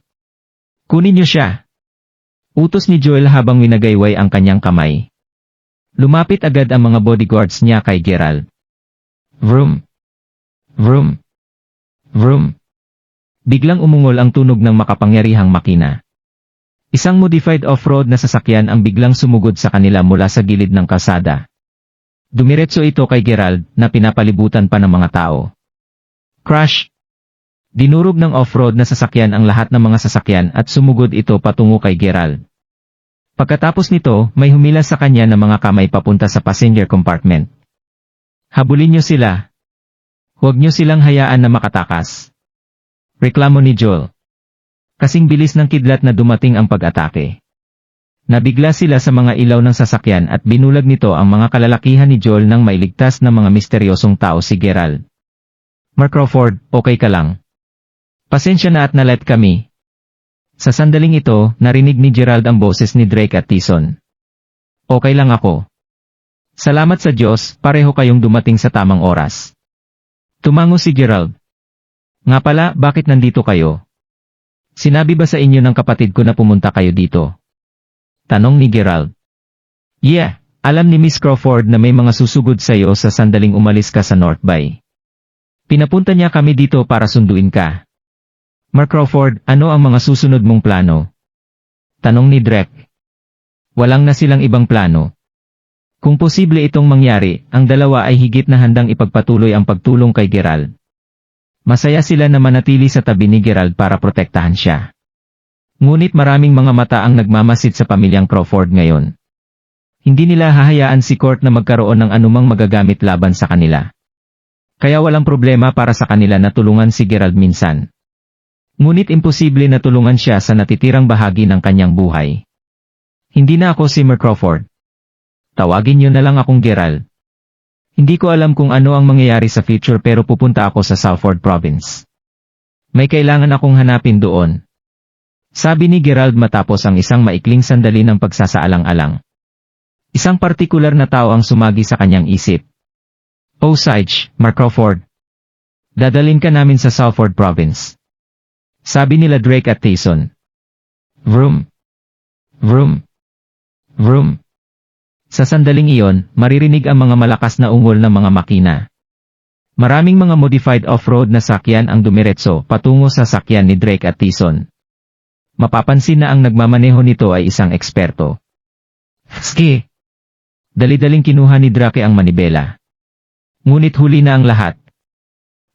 Kunin niyo siya! Utos ni Joel habang winagayway ang kanyang kamay. Lumapit agad ang mga bodyguards niya kay Gerald. Vroom! Vroom! Vroom! Biglang umungol ang tunog ng makapangyarihang makina. Isang modified off-road na sasakyan ang biglang sumugod sa kanila mula sa gilid ng kalsada. Dumiretso ito kay Gerald na pinapalibutan pa ng mga tao. Crash! Dinurog ng off-road na sasakyan ang lahat ng mga sasakyan at sumugod ito patungo kay Gerald. Pagkatapos nito, may humila sa kanya ng mga kamay papunta sa passenger compartment. Habulin niyo sila. Huwag niyo silang hayaan na makatakas. Reklamo ni Joel. Kasing bilis ng kidlat na dumating ang pag-atake. Nabigla sila sa mga ilaw ng sasakyan at binulag nito ang mga kalalakihan ni Joel nang mailigtas ng mga misteryosong tao si Gerald. Mark Crawford, okay ka lang? Pasensya na at nalet kami. Sa sandaling ito, narinig ni Gerald ang boses ni Drake at Tyson. Okay lang ako. Salamat sa Diyos, pareho kayong dumating sa tamang oras. Tumango si Gerald. Nga pala, bakit nandito kayo? Sinabi ba sa inyo ng kapatid ko na pumunta kayo dito? Tanong ni Gerald. Yeah, alam ni Miss Crawford na may mga susugod sa iyo sa sandaling umalis ka sa North Bay. Pinapunta niya kami dito para sunduin ka. Mark Crawford, ano ang mga susunod mong plano? Tanong ni Drake. Walang na silang ibang plano. Kung posible itong mangyari, ang dalawa ay higit na handang ipagpatuloy ang pagtulong kay Gerald. Masaya sila na manatili sa tabi ni Gerald para protektahan siya. Ngunit maraming mga mata ang nagmamasid sa pamilyang Crawford ngayon. Hindi nila hahayaan si Court na magkaroon ng anumang magagamit laban sa kanila. Kaya walang problema para sa kanila na tulungan si Gerald minsan. Ngunit imposible na tulungan siya sa natitirang bahagi ng kanyang buhay. Hindi na ako si Mark Crawford. Tawagin niyo na lang akong Gerald. Hindi ko alam kung ano ang mangyayari sa future pero pupunta ako sa Salford Province. May kailangan akong hanapin doon. Sabi ni Gerald matapos ang isang maikling sandali ng pagsasaalang-alang. Isang partikular na tao ang sumagi sa kanyang isip. Osage, Mark Crawford. Dadalhin ka namin sa Salford Province. Sabi nila Drake at Tyson. Vroom. Vroom. Vroom. Sa sandaling iyon, maririnig ang mga malakas na ungol ng mga makina. Maraming mga modified off-road na sakyan ang dumiretso patungo sa sakyan ni Drake at Tyson. Mapapansin na ang nagmamaneho nito ay isang eksperto. Ski! Dali-daling kinuha ni Drake ang manibela. Ngunit huli na ang lahat.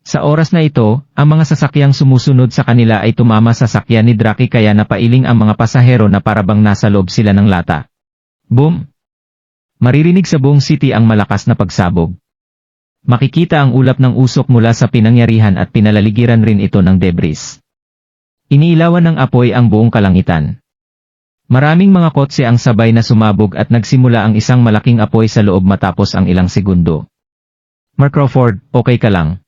Sa oras na ito, ang mga sasakyang sumusunod sa kanila ay tumama sa sakyan ni Drake kaya napailing ang mga pasahero na parabang nasa loob sila ng lata. Boom! Maririnig sa buong city ang malakas na pagsabog. Makikita ang ulap ng usok mula sa pinangyarihan at pinalaligiran rin ito ng debris. Iniilawan ng apoy ang buong kalangitan. Maraming mga kotse ang sabay na sumabog at nagsimula ang isang malaking apoy sa loob matapos ang ilang segundo. Mark Crawford, okay ka lang?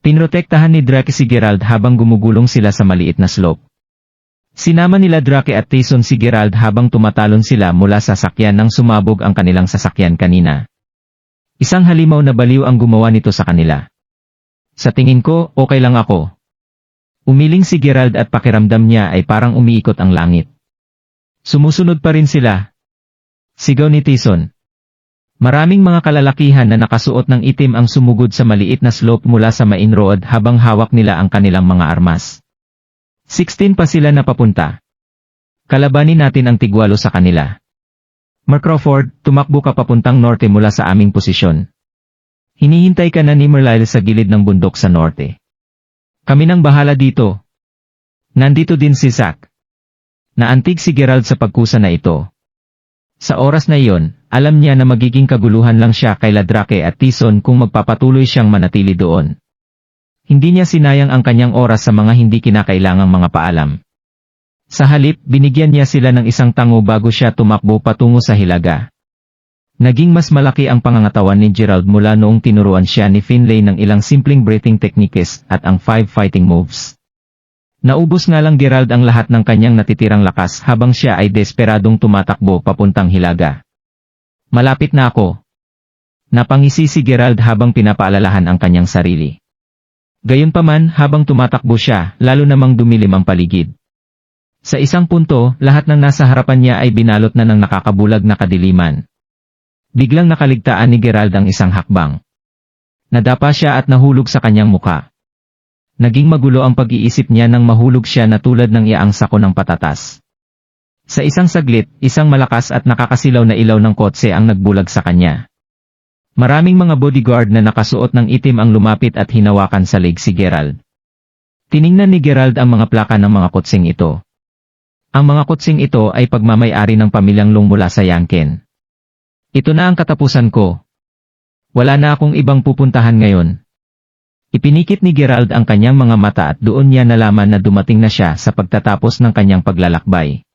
Pinrotektahan ni Drake si Gerald habang gumugulong sila sa maliit na slope. Sinama nila Drake at Tyson si Gerald habang tumatalon sila mula sa sakyan nang sumabog ang kanilang sasakyan kanina. Isang halimaw na baliw ang gumawa nito sa kanila. Sa tingin ko, okay lang ako. Umiling si Gerald at pakiramdam niya ay parang umiikot ang langit. Sumusunod pa rin sila. Sigaw ni Tyson. Maraming mga kalalakihan na nakasuot ng itim ang sumugod sa maliit na slope mula sa main road habang hawak nila ang kanilang mga armas. 16 pa sila na papunta. Kalabanin natin ang tigwalo sa kanila. Mark Crawford, tumakbo ka papuntang norte mula sa aming posisyon. Hinihintay ka na ni Merlyle sa gilid ng bundok sa norte. Kami nang bahala dito. Nandito din si Zack. Naantig si Gerald sa pagkusa na ito. Sa oras na iyon, alam niya na magiging kaguluhan lang siya kay Drake at Tyson kung magpapatuloy siyang manatili doon. Hindi niya sinayang ang kanyang oras sa mga hindi kinakailangang mga paalam. Sa halip, binigyan niya sila ng isang tango bago siya tumakbo patungo sa hilaga. Naging mas malaki ang pangangatawan ni Gerald mula noong tinuruan siya ni Finlay ng ilang simpleng breathing techniques at ang 5 fighting moves. Naubos nga lang Gerald ang lahat ng kanyang natitirang lakas habang siya ay desperadong tumatakbo papuntang hilaga. Malapit na ako. Napangisi si Gerald habang pinapaalalahan ang kanyang sarili. Gayunpaman habang tumatakbo siya, lalo namang dumilim ang paligid. Sa isang punto, lahat ng nasa harapan niya ay binalot na ng nakakabulag na kadiliman. Biglang nakaligtaan ni Gerald ang isang hakbang. Nadapa siya at nahulog sa kanyang muka. Naging magulo ang pag-iisip niya nang mahulog siya na tulad ng iyaang sako ng patatas. Sa isang saglit, isang malakas at nakakasilaw na ilaw ng kotse ang nagbulag sa kanya. Maraming mga bodyguard na nakasuot ng itim ang lumapit at hinawakan sa leg si Gerald. Tiningnan ni Gerald ang mga plaka ng mga kotseng ito. Ang mga kotseng ito ay pagmamay-ari ng pamilyang Long mula sa Yanken. Ito na ang katapusan ko. Wala na akong ibang pupuntahan ngayon. Ipinikit ni Gerald ang kanyang mga mata at doon niya nalaman na dumating na siya sa pagtatapos ng kanyang paglalakbay.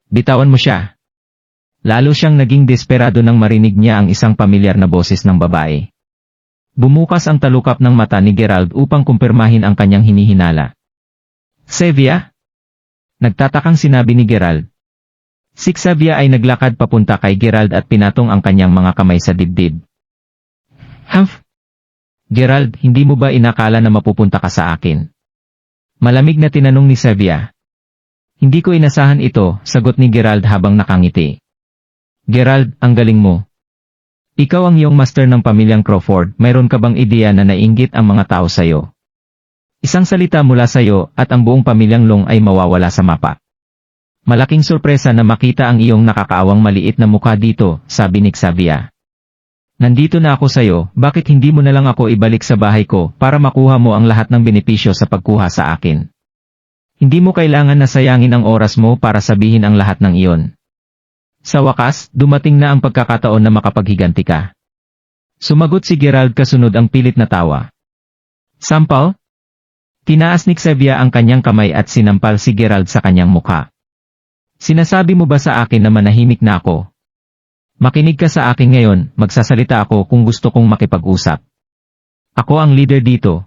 Bitawan mo siya. Lalo siyang naging desperado nang marinig niya ang isang pamilyar na boses ng babae. Bumukas ang talukap ng mata ni Gerald upang kumpirmahin ang kanyang hinihinala. Xavier? Nagtatakang sinabi ni Gerald. Si Xavier ay naglakad papunta kay Gerald at pinatong ang kanyang mga kamay sa dibdib. Humph! Gerald, hindi mo ba inakala na mapupunta ka sa akin? Malamig na tinanong ni Xavier. Hindi ko inasahan ito, sagot ni Gerald habang nakangiti. Gerald, ang galing mo. Ikaw ang iyong master ng pamilyang Crawford, mayroon ka bang ideya na nainggit ang mga tao sayo? Isang salita mula sayo at ang buong pamilyang Long ay mawawala sa mapa. Malaking sorpresa na makita ang iyong nakakaawang maliit na mukha dito, sabi ni Xavier. Nandito na ako sayo, bakit hindi mo na lang ako ibalik sa bahay ko para makuha mo ang lahat ng benepisyo sa pagkuha sa akin? Hindi mo kailangan na sayangin ang oras mo para sabihin ang lahat ng iyon. Sa wakas, dumating na ang pagkakataon na makapaghiganti ka. Sumagot si Gerald kasunod ang pilit na tawa. Sampal? Tinaas ni Xavier ang kanyang kamay at sinampal si Gerald sa kanyang mukha. Sinasabi mo ba sa akin na manahimik na ako? Makinig ka sa akin ngayon, magsasalita ako kung gusto kong makipag-usap. Ako ang leader dito.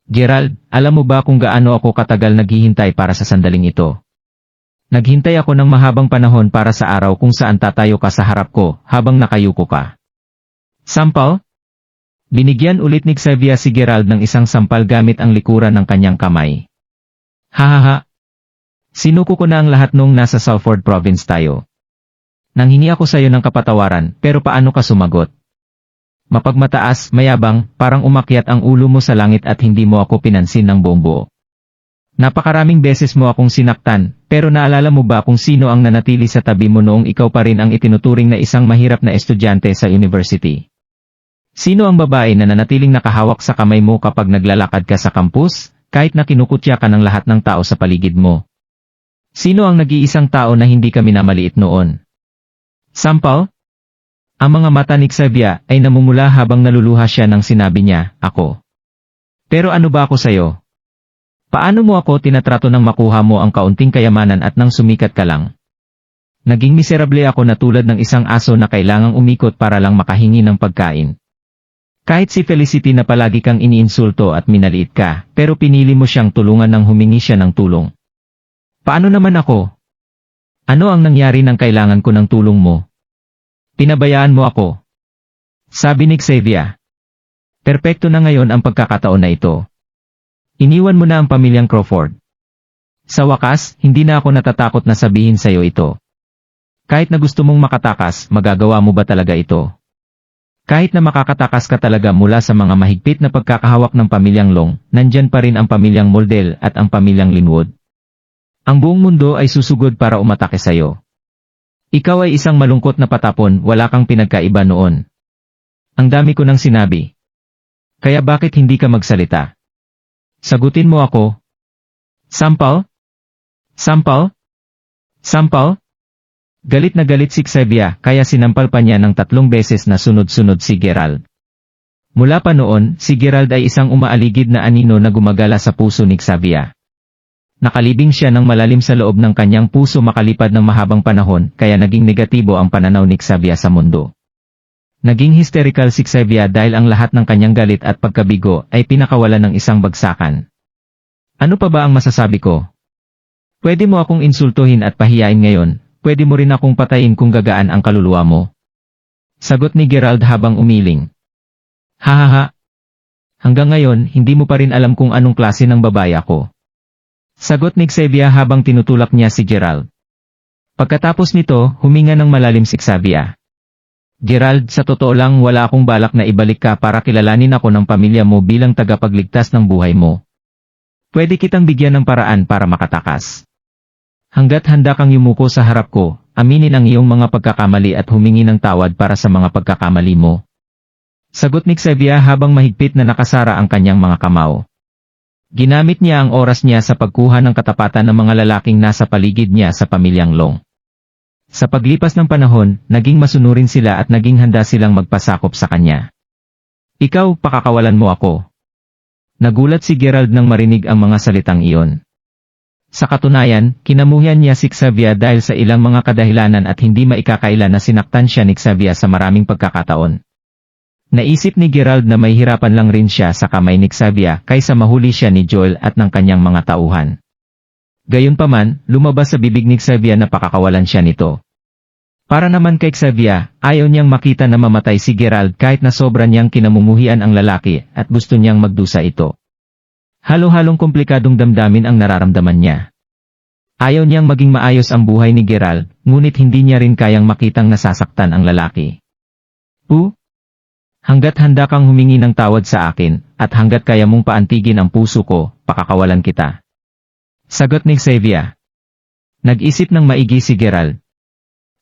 Gerald, alam mo ba kung gaano ako katagal naghihintay para sa sandaling ito? Naghintay ako ng mahabang panahon para sa araw kung saan tatayo ka sa harap ko habang nakayuko ka. Sampal? Binigyan ulit ni Xavier si Gerald ng isang sampal gamit ang likuran ng kanyang kamay. Hahaha. Sinuko ko na ang lahat nung nasa Salford Province tayo. Nanghingi ako sa iyo ng kapatawaran, pero paano ka sumagot? Mapagmataas, mayabang, parang umakyat ang ulo mo sa langit at hindi mo ako pinansin ng buong buo. Napakaraming beses mo akong sinaktan, pero naalala mo ba kung sino ang nanatili sa tabi mo noong ikaw pa rin ang itinuturing na isang mahirap na estudyante sa university? Sino ang babae na nanatiling nakahawak sa kamay mo kapag naglalakad ka sa campus, kahit na kinukutya ka ng lahat ng tao sa paligid mo? Sino ang nag-iisang tao na hindi ka minamaliit noon? Sampal? Ang mga mata ni Xavier ay namumula habang naluluha siya nang sinabi niya, ako. Pero ano ba ako sayo? Paano mo ako tinatrato nang makuha mo ang kaunting kayamanan at nang sumikat ka lang? Naging miserable ako na tulad ng isang aso na kailangang umikot para lang makahingi ng pagkain. Kahit si Felicity na palagi kang iniinsulto at minaliit ka, pero pinili mo siyang tulungan nang humingi siya ng tulong. Paano naman ako? Ano ang nangyari nang kailangan ko ng tulong mo? Pinabayaan mo ako. Sabi ni Xavier. Perpekto na ngayon ang pagkakataon na ito. Iniwan mo na ang pamilyang Crawford. Sa wakas, hindi na ako natatakot na sabihin sa iyo ito. Kahit na gusto mong makatakas, magagawa mo ba talaga ito? Kahit na makakatakas ka talaga mula sa mga mahigpit na pagkakahawak ng pamilyang Long, nandyan pa rin ang pamilyang Moldel at ang pamilyang Linwood. Ang buong mundo ay susugod para umatake sa iyo. Ikaw ay isang malungkot na patapon, wala kang pinagkaiba noon. Ang dami ko nang sinabi. Kaya bakit hindi ka magsalita? Sagutin mo ako. Sampal? Sampal? Sampal? Galit na galit si Xavier, kaya sinampal pa niya ng 3 beses na sunod-sunod si Gerald. Mula pa noon, si Gerald ay isang umaaligid na anino na gumagala sa puso ni Xavier. Nakalibing siya ng malalim sa loob ng kanyang puso makalipad ng mahabang panahon, kaya naging negatibo ang pananaw ni Xavier sa mundo. Naging hysterical si Xavier dahil ang lahat ng kanyang galit at pagkabigo ay pinakawalan ng isang bagsakan. Ano pa ba ang masasabi ko? Pwede mo akong insultuhin at pahiyain ngayon, pwede mo rin akong patayin kung gagaan ang kaluluwa mo. Sagot ni Gerald habang umiling. Hahaha. Hanggang ngayon, hindi mo pa rin alam kung anong klase ng babae ako. Sagot ni Xavier habang tinutulak niya si Gerald. Pagkatapos nito, huminga ng malalim si Xavier. Gerald, sa totoo lang wala akong balak na ibalik ka para kilalanin ako ng pamilya mo bilang tagapagligtas ng buhay mo. Pwede kitang bigyan ng paraan para makatakas. Hanggat handa kang yumuko sa harap ko, aminin ang iyong mga pagkakamali at humingi ng tawad para sa mga pagkakamali mo. Sagot ni Xavier habang mahigpit na nakasara ang kanyang mga kamao. Ginamit niya ang oras niya sa pagkuha ng katapatan ng mga lalaking nasa paligid niya sa pamilyang Long. Sa paglipas ng panahon, naging masunurin sila at naging handa silang magpasakop sa kanya. Ikaw, pakakawalan mo ako. Nagulat si Gerald nang marinig ang mga salitang iyon. Sa katunayan, kinamuhian niya si Xavier dahil sa ilang mga kadahilanan at hindi maikakaila na sinaktan siya ni Xavier sa maraming pagkakataon. Naisip ni Gerald na may hirapan lang rin siya sa kamay ni Xavier kaysa mahuli siya ni Joel at ng kanyang mga tauhan. Gayunpaman, lumabas sa bibig ni Xavier na pakakawalan siya nito. Para naman kay Xavier, ayaw niyang makita na mamatay si Gerald kahit na sobra niyang kinamumuhian ang lalaki at gusto niyang magdusa ito. Halo-halong komplikadong damdamin ang nararamdaman niya. Ayaw niyang maging maayos ang buhay ni Gerald, ngunit hindi niya rin kayang makitang nasasaktan ang lalaki. Hanggat handa kang humingi ng tawad sa akin, at hanggat kaya mong paantigin ang puso ko, pakakawalan kita. Sagot ni Xavier. Nag-isip ng maigi si Gerald.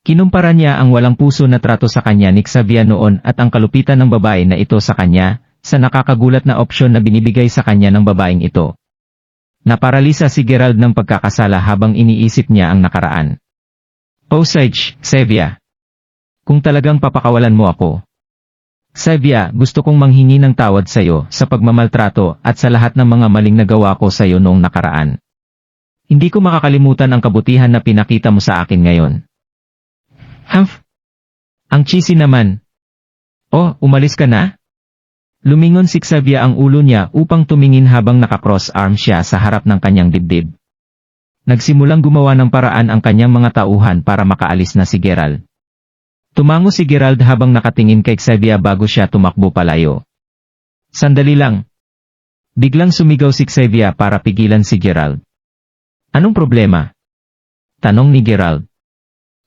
Kinumpara niya ang walang puso na trato sa kanya ni Xavier noon at ang kalupitan ng babae na ito sa kanya, sa nakakagulat na opsyon na binibigay sa kanya ng babaeng ito. Naparalisa si Gerald ng pagkakasala habang iniisip niya ang nakaraan. Osage, Xavier. Kung talagang papakawalan mo ako. Xavier, gusto kong manghingi ng tawad sa iyo sa pagmamaltrato at sa lahat ng mga maling nagawa ko sa iyo noong nakaraan. Hindi ko makakalimutan ang kabutihan na pinakita mo sa akin ngayon. Ang cheesy naman. Oh, umalis ka na? Lumingon si Xavier ang ulo niya upang tumingin habang nakakross arm siya sa harap ng kanyang dibdib. Nagsimulang gumawa ng paraan ang kanyang mga tauhan para makaalis na si Gerald. Tumango si Gerald habang nakatingin kay Xavier bago siya tumakbo palayo. Sandali lang. Biglang sumigaw si Xavier para pigilan si Gerald. Anong problema? Tanong ni Gerald.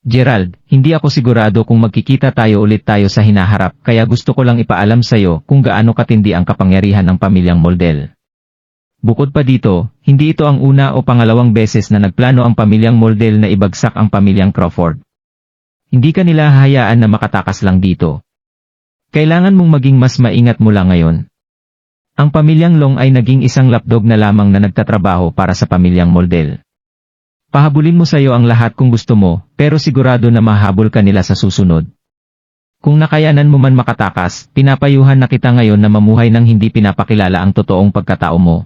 Gerald, hindi ako sigurado kung magkikita tayo ulit tayo sa hinaharap kaya gusto ko lang ipaalam sa'yo kung gaano katindi ang kapangyarihan ng pamilyang Moldel. Bukod pa dito, hindi ito ang una o pangalawang beses na nagplano ang pamilyang Moldel na ibagsak ang pamilyang Crawford. Hindi ka nila hahayaan na makatakas lang dito. Kailangan mong maging mas maingat mula ngayon. Ang pamilyang Long ay naging isang lapdog na lamang na nagtatrabaho para sa pamilyang Moldel. Pahabulin mo sa iyo ang lahat kung gusto mo, pero sigurado na mahabol ka nila sa susunod. Kung nakayanan mo man makatakas, pinapayuhan na kita ngayon na mamuhay nang hindi pinapakilala ang totoong pagkatao mo.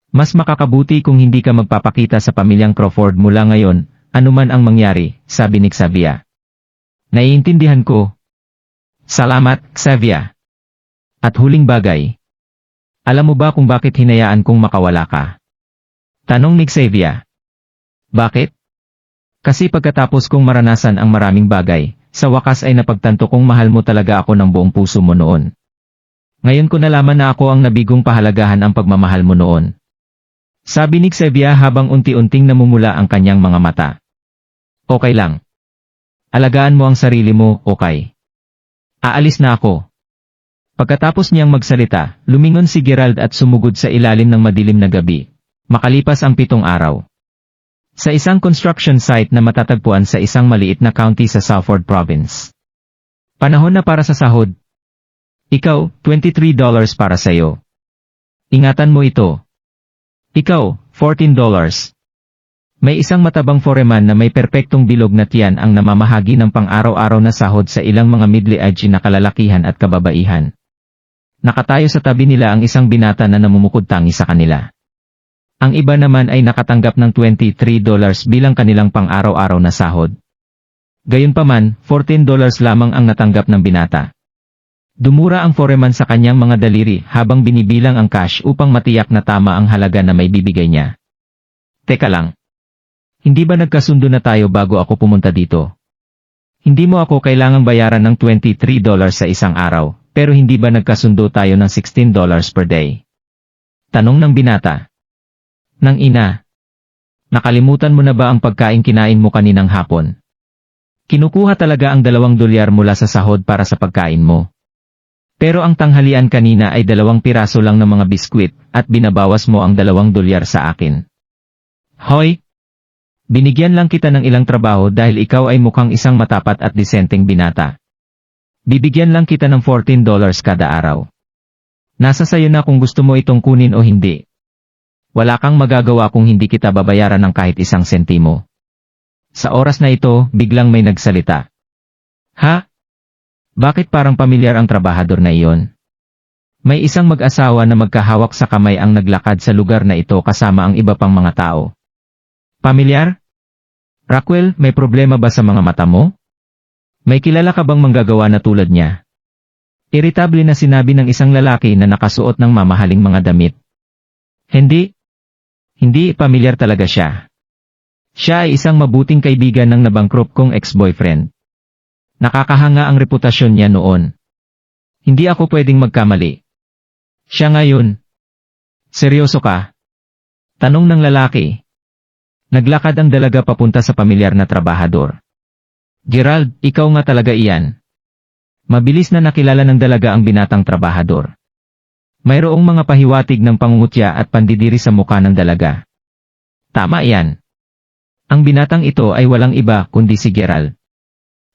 Mas makakabuti kung hindi ka magpapakita sa pamilyang Crawford mula ngayon, anuman ang mangyari, sabi ni Xavier. Naiintindihan ko. Salamat, Xavier. At huling bagay. Alam mo ba kung bakit hinayaan kong makawala ka? Tanong ni Xavier. Bakit? Kasi pagkatapos kong maranasan ang maraming bagay, sa wakas ay napagtanto kong mahal mo talaga ako ng buong puso mo noon. Ngayon ko nalaman na ako ang nabigong pahalagahan ang pagmamahal mo noon. Sabi ni Xavier habang unti-unting namumula ang kanyang mga mata. Okay lang. Alagaan mo ang sarili mo, okay? Aalis na ako. Pagkatapos niyang magsalita, lumingon si Gerald at sumugod sa ilalim ng madilim na gabi. Makalipas ang 7 araw. Sa isang construction site na matatagpuan sa isang maliit na county sa Salford Province. Panahon na para sa sahod. Ikaw, $23 para sa'yo. Ingatan mo ito. Ikaw, $14. May isang matabang foreman na may perpektong bilog na tiyan ang namamahagi ng pang-araw-araw na sahod sa ilang mga middle-aged na kalalakihan at kababaihan. Nakatayo sa tabi nila ang isang binata na namumukod tangi sa kanila. Ang iba naman ay nakatanggap ng $23 bilang kanilang pang-araw-araw na sahod. Gayunpaman, $14 lamang ang natanggap ng binata. Dumura ang foreman sa kanyang mga daliri habang binibilang ang cash upang matiyak na tama ang halaga na may bibigay niya. Teka lang. Hindi ba nagkasundo na tayo bago ako pumunta dito? Hindi mo ako kailangang bayaran ng $23 sa isang araw, pero hindi ba nagkasundo tayo ng $16 per day? Tanong ng binata. Nang ina. Nakalimutan mo na ba ang pagkain kinain mo kaninang hapon? Kinukuha talaga ang $2 mula sa sahod para sa pagkain mo. Pero ang tanghalian kanina ay 2 piraso lang ng mga biskwit at binabawas mo ang $2 sa akin. Hoy! Binigyan lang kita ng ilang trabaho dahil ikaw ay mukhang isang matapat at disenteng binata. Bibigyan lang kita ng $14 kada araw. Nasa sayo na kung gusto mo itong kunin o hindi. Wala kang magagawa kung hindi kita babayaran ng kahit 1 sentimo. Sa oras na ito, biglang may nagsalita. Ha? Bakit parang pamilyar ang trabahador na iyon? May isang mag-asawa na magkahawak sa kamay ang naglakad sa lugar na ito kasama ang iba pang mga tao. Pamilyar? Rockwell, may problema ba sa mga mata mo? May kilala ka bang manggagawa na tulad niya? Iritable na sinabi ng isang lalaki na nakasuot ng mamahaling mga damit. Hindi. Hindi pamilyar talaga siya. Siya ay isang mabuting kaibigan ng nabangkrop kong ex-boyfriend. Nakakahanga ang reputasyon niya noon. Hindi ako pwedeng magkamali. Siya ngayon. Seryoso ka? Tanong ng lalaki. Naglakad ang dalaga papunta sa pamilyar na trabahador. Gerald, ikaw nga talaga iyan. Mabilis na nakilala ng dalaga ang binatang trabahador. Mayroong mga pahiwatig ng pangungutya at pandidiri sa mukha ng dalaga. Tama iyan. Ang binatang ito ay walang iba kundi si Gerald.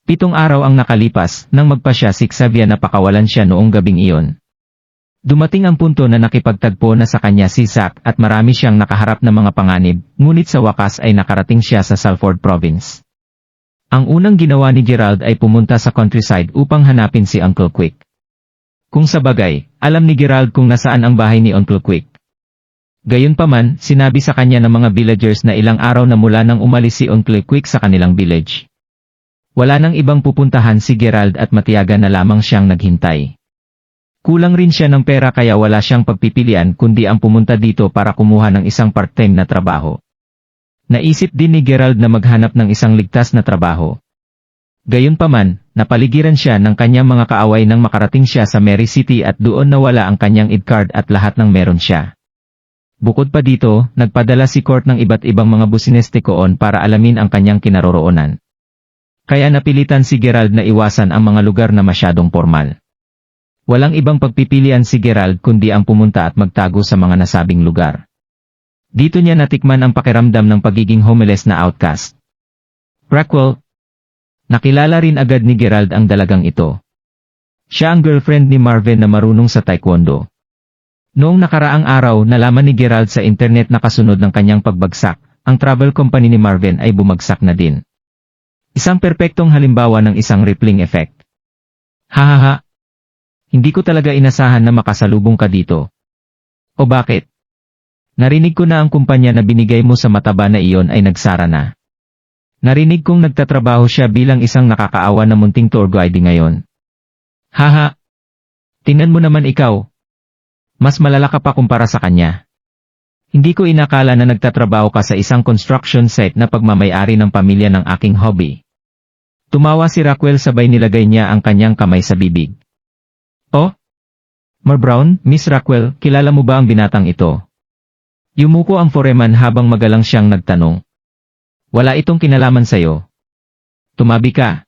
7 araw ang nakalipas nang magpasya si Xavier na pakawalan siya noong gabing iyon. Dumating ang punto na nakipagtagpo na sa kanya si Zack at marami siyang nakaharap na mga panganib, ngunit sa wakas ay nakarating siya sa Salford Province. Ang unang ginawa ni Gerald ay pumunta sa countryside upang hanapin si Uncle Quick. Kung sa bagay, alam ni Gerald kung nasaan ang bahay ni Uncle Quick. Gayunpaman, sinabi sa kanya ng mga villagers na ilang araw na mula nang umalis si Uncle Quick sa kanilang village. Wala nang ibang pupuntahan si Gerald at matiyaga na lamang siyang naghintay. Kulang rin siya ng pera kaya wala siyang pagpipilian kundi ang pumunta dito para kumuha ng isang part-time na trabaho. Naisip din ni Gerald na maghanap ng isang ligtas na trabaho. Gayunpaman, napaligiran siya ng kanyang mga kaaway nang makarating siya sa Mary City at doon nawala ang kanyang ID card at lahat ng meron siya. Bukod pa dito, nagpadala si Court ng iba't ibang mga businestikoon para alamin ang kanyang kinaroroonan. Kaya napilitan si Gerald na iwasan ang mga lugar na masyadong formal. Walang ibang pagpipilian si Gerald kundi ang pumunta at magtago sa mga nasabing lugar. Dito niya natikman ang pakiramdam ng pagiging homeless na outcast. Rockwell. Nakilala rin agad ni Gerald ang dalagang ito. Siya ang girlfriend ni Marvin na marunong sa taekwondo. Noong nakaraang araw nalaman ni Gerald sa internet na kasunod ng kanyang pagbagsak, ang travel company ni Marvin ay bumagsak na din. Isang perpektong halimbawa ng isang rippling effect. Hahaha. Hindi ko talaga inasahan na makasalubong ka dito. O bakit? Narinig ko na ang kumpanya na binigay mo sa mataba na iyon ay nagsara na. Narinig kong nagtatrabaho siya bilang isang nakakaawa na munting tour guide ngayon. Haha. Tingnan mo naman ikaw. Mas malala ka pa kumpara sa kanya. Hindi ko inakala na nagtatrabaho ka sa isang construction site na pagmamayari ng pamilya ng aking hobby. Tumawa si Rockwell sabay nilagay niya ang kanyang kamay sa bibig. Oh? Mar Brown, Miss Rockwell, kilala mo ba ang binatang ito? Yumuko ang foreman habang magalang siyang nagtanong. Wala itong kinalaman sayo. Tumabi ka.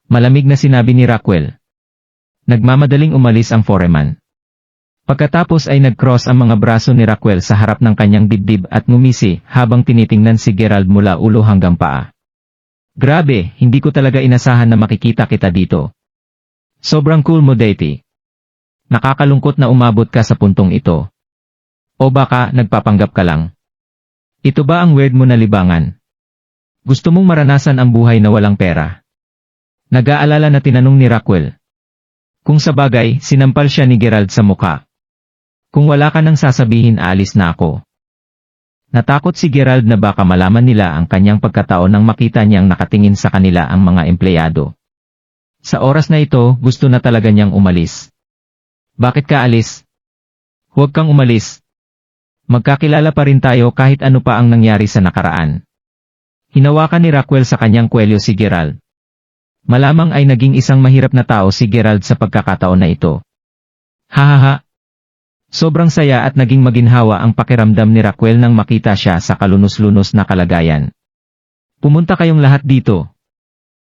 Malamig na sinabi ni Rockwell. Nagmamadaling umalis ang foreman. Pagkatapos ay nag-cross ang mga braso ni Rockwell sa harap ng kanyang dibdib at ngumisi habang tinitingnan si Gerald mula ulo hanggang paa. Grabe, hindi ko talaga inasahan na makikita kita dito. Sobrang cool mo, Datey. Nakakalungkot na umabot ka sa puntong ito. O baka nagpapanggap ka lang. Ito ba ang weird mo na libangan? Gusto mong maranasan ang buhay na walang pera? Nag-aalala na tinanong ni Rockwell. Kung sa bagay, sinampal siya ni Gerald sa mukha. Kung wala ka nang sasabihin aalis na ako. Natakot si Gerald na baka malaman nila ang kanyang pagkatao nang makita niyang nakatingin sa kanila ang mga empleyado. Sa oras na ito, gusto na talaga niyang umalis. Bakit ka alis? Huwag kang umalis. Magkakilala pa rin tayo kahit ano pa ang nangyari sa nakaraan. Hinawakan ni Rockwell sa kanyang kwelyo si Gerald. Malamang ay naging isang mahirap na tao si Gerald sa pagkakataon na ito. Hahaha. Sobrang saya at naging maginhawa ang pakiramdam ni Rockwell nang makita siya sa kalunos-lunos na kalagayan. Pumunta kayong lahat dito.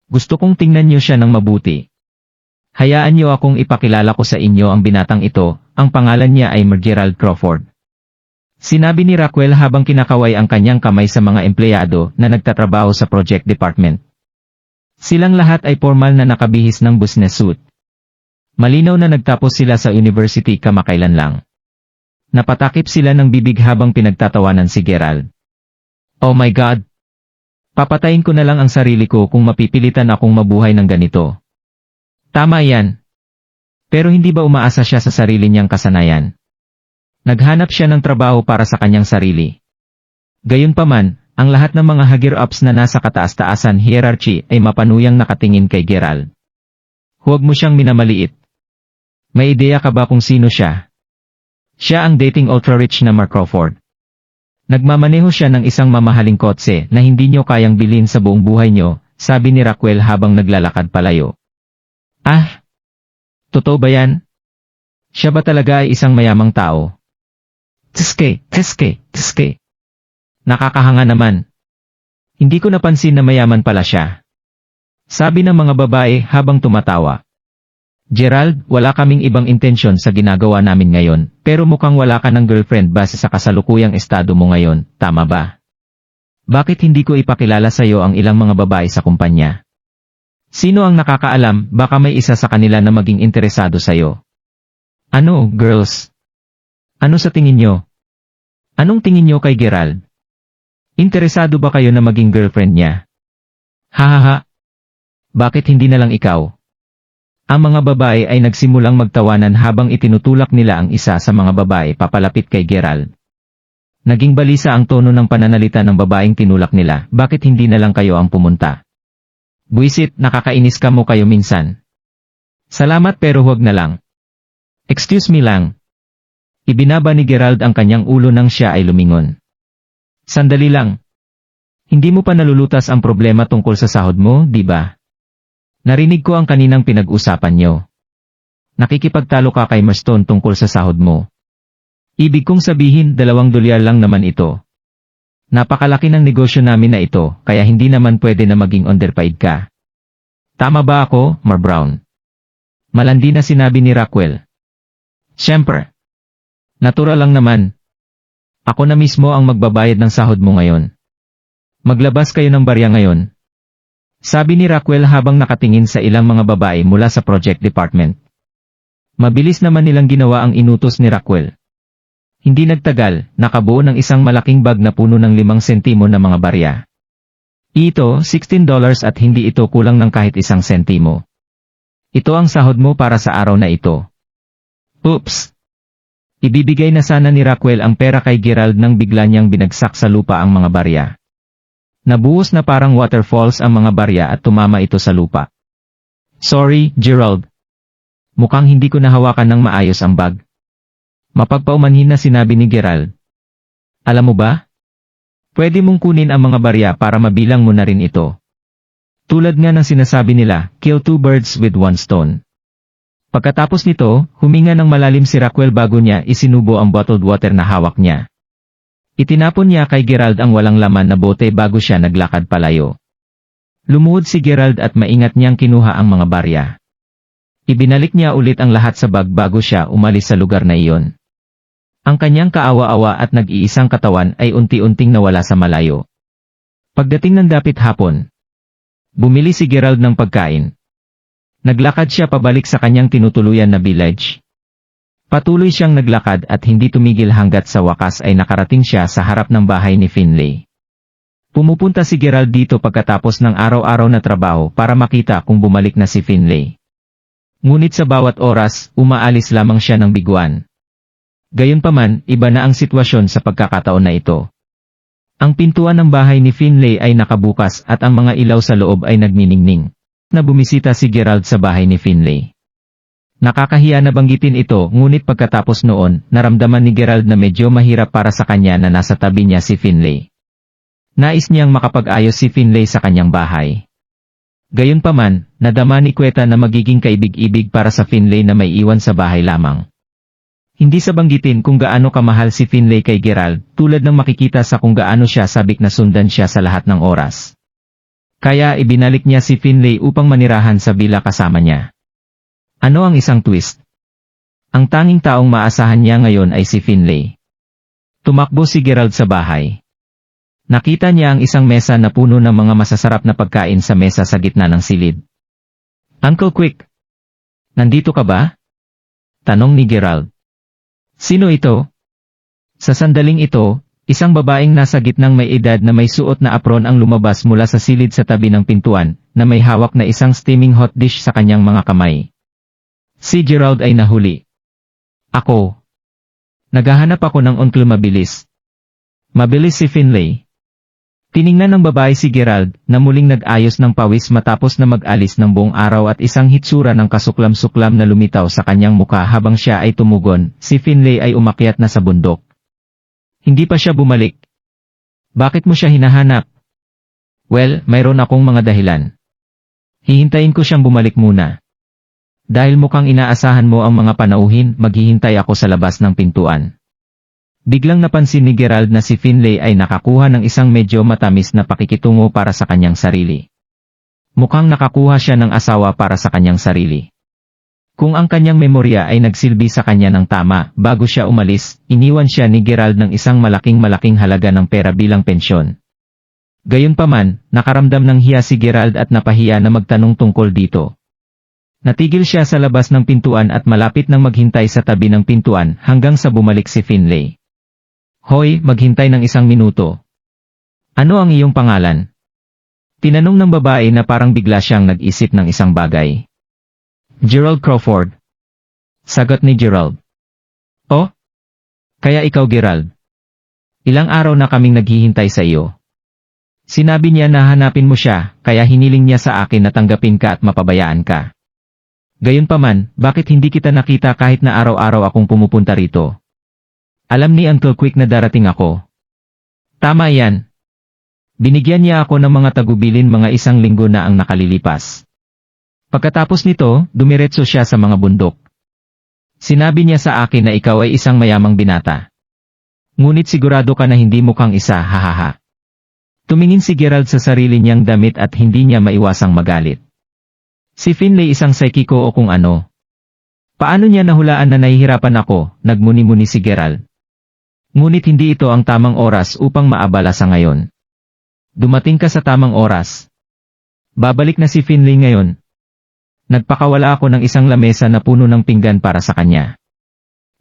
Gusto kong tingnan niyo siya ng mabuti. Hayaan niyo akong ipakilala ko sa inyo ang binatang ito, ang pangalan niya ay Gerald Crawford. Sinabi ni Raquel habang kinakaway ang kanyang kamay sa mga empleyado na nagtatrabaho sa project department. Silang lahat ay formal na nakabihis ng business suit. Malinaw na nagtapos sila sa university kamakailan lang. Napatakip sila ng bibig habang pinagtatawanan si Gerald. Oh my God! Papatayin ko na lang ang sarili ko kung mapipilitan akong mabuhay ng ganito. Tama yan. Pero hindi ba umaasa siya sa sarili niyang kasanayan? Naghanap siya ng trabaho para sa kanyang sarili. Gayunpaman, ang lahat ng mga higher-ups na nasa kataas-taasan hierarchy ay mapanuyang nakatingin kay Gerald. Huwag mo siyang minamaliit. May ideya ka ba kung sino siya? Siya ang dating ultra-rich na Mark Crawford. Nagmamaneho siya ng isang mamahaling kotse na hindi nyo kayang bilhin sa buong buhay nyo, sabi ni Raquel habang naglalakad palayo. Ah! Totoo ba yan? Siya ba talaga ay isang mayamang tao? Tske. Nakakahanga naman. Hindi ko napansin na mayaman pala siya. Sabi ng mga babae habang tumatawa. Gerald, wala kaming ibang intensyon sa ginagawa namin ngayon, pero mukhang wala ka ng girlfriend base sa kasalukuyang estado mo ngayon, tama ba? Bakit hindi ko ipakilala sa iyo ang ilang mga babae sa kumpanya? Sino ang nakakaalam, baka may isa sa kanila na maging interesado sa iyo? Ano, girls? Ano sa tingin nyo? Anong tingin nyo kay Gerald? Interesado ba kayo na maging girlfriend niya? Hahaha. Bakit hindi na lang ikaw? Ang mga babae ay nagsimulang magtawanan habang itinutulak nila ang isa sa mga babae papalapit kay Gerald. Naging balisa ang tono ng pananalita ng babaeng tinulak nila, bakit hindi na lang kayo ang pumunta? Buisit, nakakainis ka mo kayo minsan. Salamat pero huwag na lang. Excuse me lang. Ibinaba ni Gerald ang kanyang ulo nang siya ay lumingon. Sandali lang. Hindi mo pa nalulutas ang problema tungkol sa sahod mo, di ba? Narinig ko ang kaninang pinag-usapan nyo. Nakikipagtalo ka kay Marston tungkol sa sahod mo. Ibig kong sabihin, $2 lang naman ito. Napakalaki ng negosyo namin na ito, kaya hindi naman pwede na maging underpaid ka. Tama ba ako, Mar Brown? Malandi na sinabi ni Raquel. Siyempre. Natural lang naman. Ako na mismo ang magbabayad ng sahod mo ngayon. Maglabas kayo ng barya ngayon. Sabi ni Raquel habang nakatingin sa ilang mga babae mula sa project department. Mabilis naman nilang ginawa ang inutos ni Raquel. Hindi nagtagal, nakabuo ng isang malaking bag na puno ng 5 sentimo na mga barya. Ito, $16 at hindi ito kulang ng kahit 1 sentimo. Ito ang sahod mo para sa araw na ito. Oops! Ibibigay na sana ni Raquel ang pera kay Gerald nang bigla niyang binagsak sa lupa ang mga barya. Nabuhos na parang waterfalls ang mga barya at tumama ito sa lupa. Sorry, Gerald. Mukhang hindi ko nahawakan ng maayos ang bag. Mapagpaumanhin na sinabi ni Gerald. Alam mo ba? Pwede mong kunin ang mga barya para mabilang mo na rin ito. Tulad nga ng sinasabi nila, kill 2 birds with 1 stone. Pagkatapos nito, huminga ng malalim si Raquel bago niya isinubo ang bottled water na hawak niya. Itinapon niya kay Gerald ang walang laman na bote bago siya naglakad palayo. Lumuhod si Gerald at maingat niyang kinuha ang mga barya. Ibinalik niya ulit ang lahat sa bag bago siya umalis sa lugar na iyon. Ang kanyang kaawa-awa at nag-iisang katawan ay unti-unting nawala sa malayo. Pagdating ng dapit hapon, bumili si Gerald ng pagkain. Naglakad siya pabalik sa kanyang tinutuluyan na village. Patuloy siyang naglakad at hindi tumigil hanggat sa wakas ay nakarating siya sa harap ng bahay ni Finlay. Pumupunta si Gerald dito pagkatapos ng araw-araw na trabaho para makita kung bumalik na si Finlay. Ngunit sa bawat oras, umaalis lamang siya ng biguan. Gayunpaman, iba na ang sitwasyon sa pagkakataon na ito. Ang pintuan ng bahay ni Finlay ay nakabukas at ang mga ilaw sa loob ay nagniningning. Na bumisita si Gerald sa bahay ni Finlay. Nakakahiya na banggitin ito, ngunit pagkatapos noon, naramdaman ni Gerald na medyo mahirap para sa kanya na nasa tabi niya si Finlay. Nais niyang makapag-ayos si Finlay sa kanyang bahay. Gayunpaman, nadama ni Queta na magiging kaibig-ibig para sa Finlay na may iwan sa bahay lamang. Hindi sa banggitin kung gaano kamahal si Finlay kay Gerald, tulad ng makikita sa kung gaano siya sabik na sundan siya sa lahat ng oras. Kaya ibinalik niya si Finlay upang manirahan sa villa kasama niya. Ano ang isang twist? Ang tanging taong maasahan niya ngayon ay si Finlay. Tumakbo si Gerald sa bahay. Nakita niya ang isang mesa na puno ng mga masasarap na pagkain sa mesa sa gitna ng silid. Uncle Quick, nandito ka ba? Tanong ni Gerald. Sino ito? Sa sandaling ito, isang babaeng nasa gitnang may edad na may suot na apron ang lumabas mula sa silid sa tabi ng pintuan, na may hawak na isang steaming hot dish sa kanyang mga kamay. Si Gerald ay nahuli. Ako. Naghahanap ako ng uncle mabilis. Mabilis si Finlay. Tiningnan ng babae si Gerald, na muling nag-ayos ng pawis matapos na mag-alis ng buong araw at isang hitsura ng kasuklam-suklam na lumitaw sa kanyang mukha habang siya ay tumugon. Si Finlay ay umakyat na sa bundok. Hindi pa siya bumalik. Bakit mo siya hinahanap? Well, mayroon akong mga dahilan. Hihintayin ko siyang bumalik muna. Dahil mukhang inaasahan mo ang mga panauhin, maghihintay ako sa labas ng pintuan. Biglang napansin ni Gerald na si Finlay ay nakakuha ng isang medyo matamis na pakikitungo para sa kanyang sarili. Mukhang nakakuha siya ng asawa para sa kanyang sarili. Kung ang kanyang memorya ay nagsilbi sa kanya ng tama, bago siya umalis, iniwan siya ni Gerald ng isang malaking halaga ng pera bilang pensyon. Gayunpaman, nakaramdam ng hiya si Gerald at napahiya na magtanong tungkol dito. Natigil siya sa labas ng pintuan at malapit nang maghintay sa tabi ng pintuan hanggang sa bumalik si Finlay. Hoy, maghintay ng 1 minuto. Ano ang iyong pangalan? Tinanong ng babae na parang bigla siyang nag-isip ng isang bagay. Gerald Crawford. Sagot ni Gerald. Oh? Kaya ikaw Gerald. Ilang araw na kaming naghihintay sa iyo. Sinabi niya na hanapin mo siya, kaya hiniling niya sa akin na tanggapin ka at mapabayaan ka. Gayunpaman, bakit hindi kita nakita kahit na araw-araw akong pumupunta rito? Alam ni Uncle Quick na darating ako. Tama yan. Binigyan niya ako ng mga tagubilin mga 1 linggo na ang nakalilipas. Pagkatapos nito, dumiretso siya sa mga bundok. Sinabi niya sa akin na ikaw ay isang mayamang binata. Ngunit sigurado ka na hindi mukhang isa, hahaha. Tumingin si Gerald sa sarili niyang damit at hindi niya maiwasang magalit. Si Finlay isang psychico o kung ano. Paano niya nahulaan na nahihirapan ako, nagmuni-muni si Gerald. Ngunit hindi ito ang tamang oras upang maabala sa ngayon. Dumating ka sa tamang oras. Babalik na si Finlay ngayon. Nagpakawala ako ng isang lamesa na puno ng pinggan para sa kanya.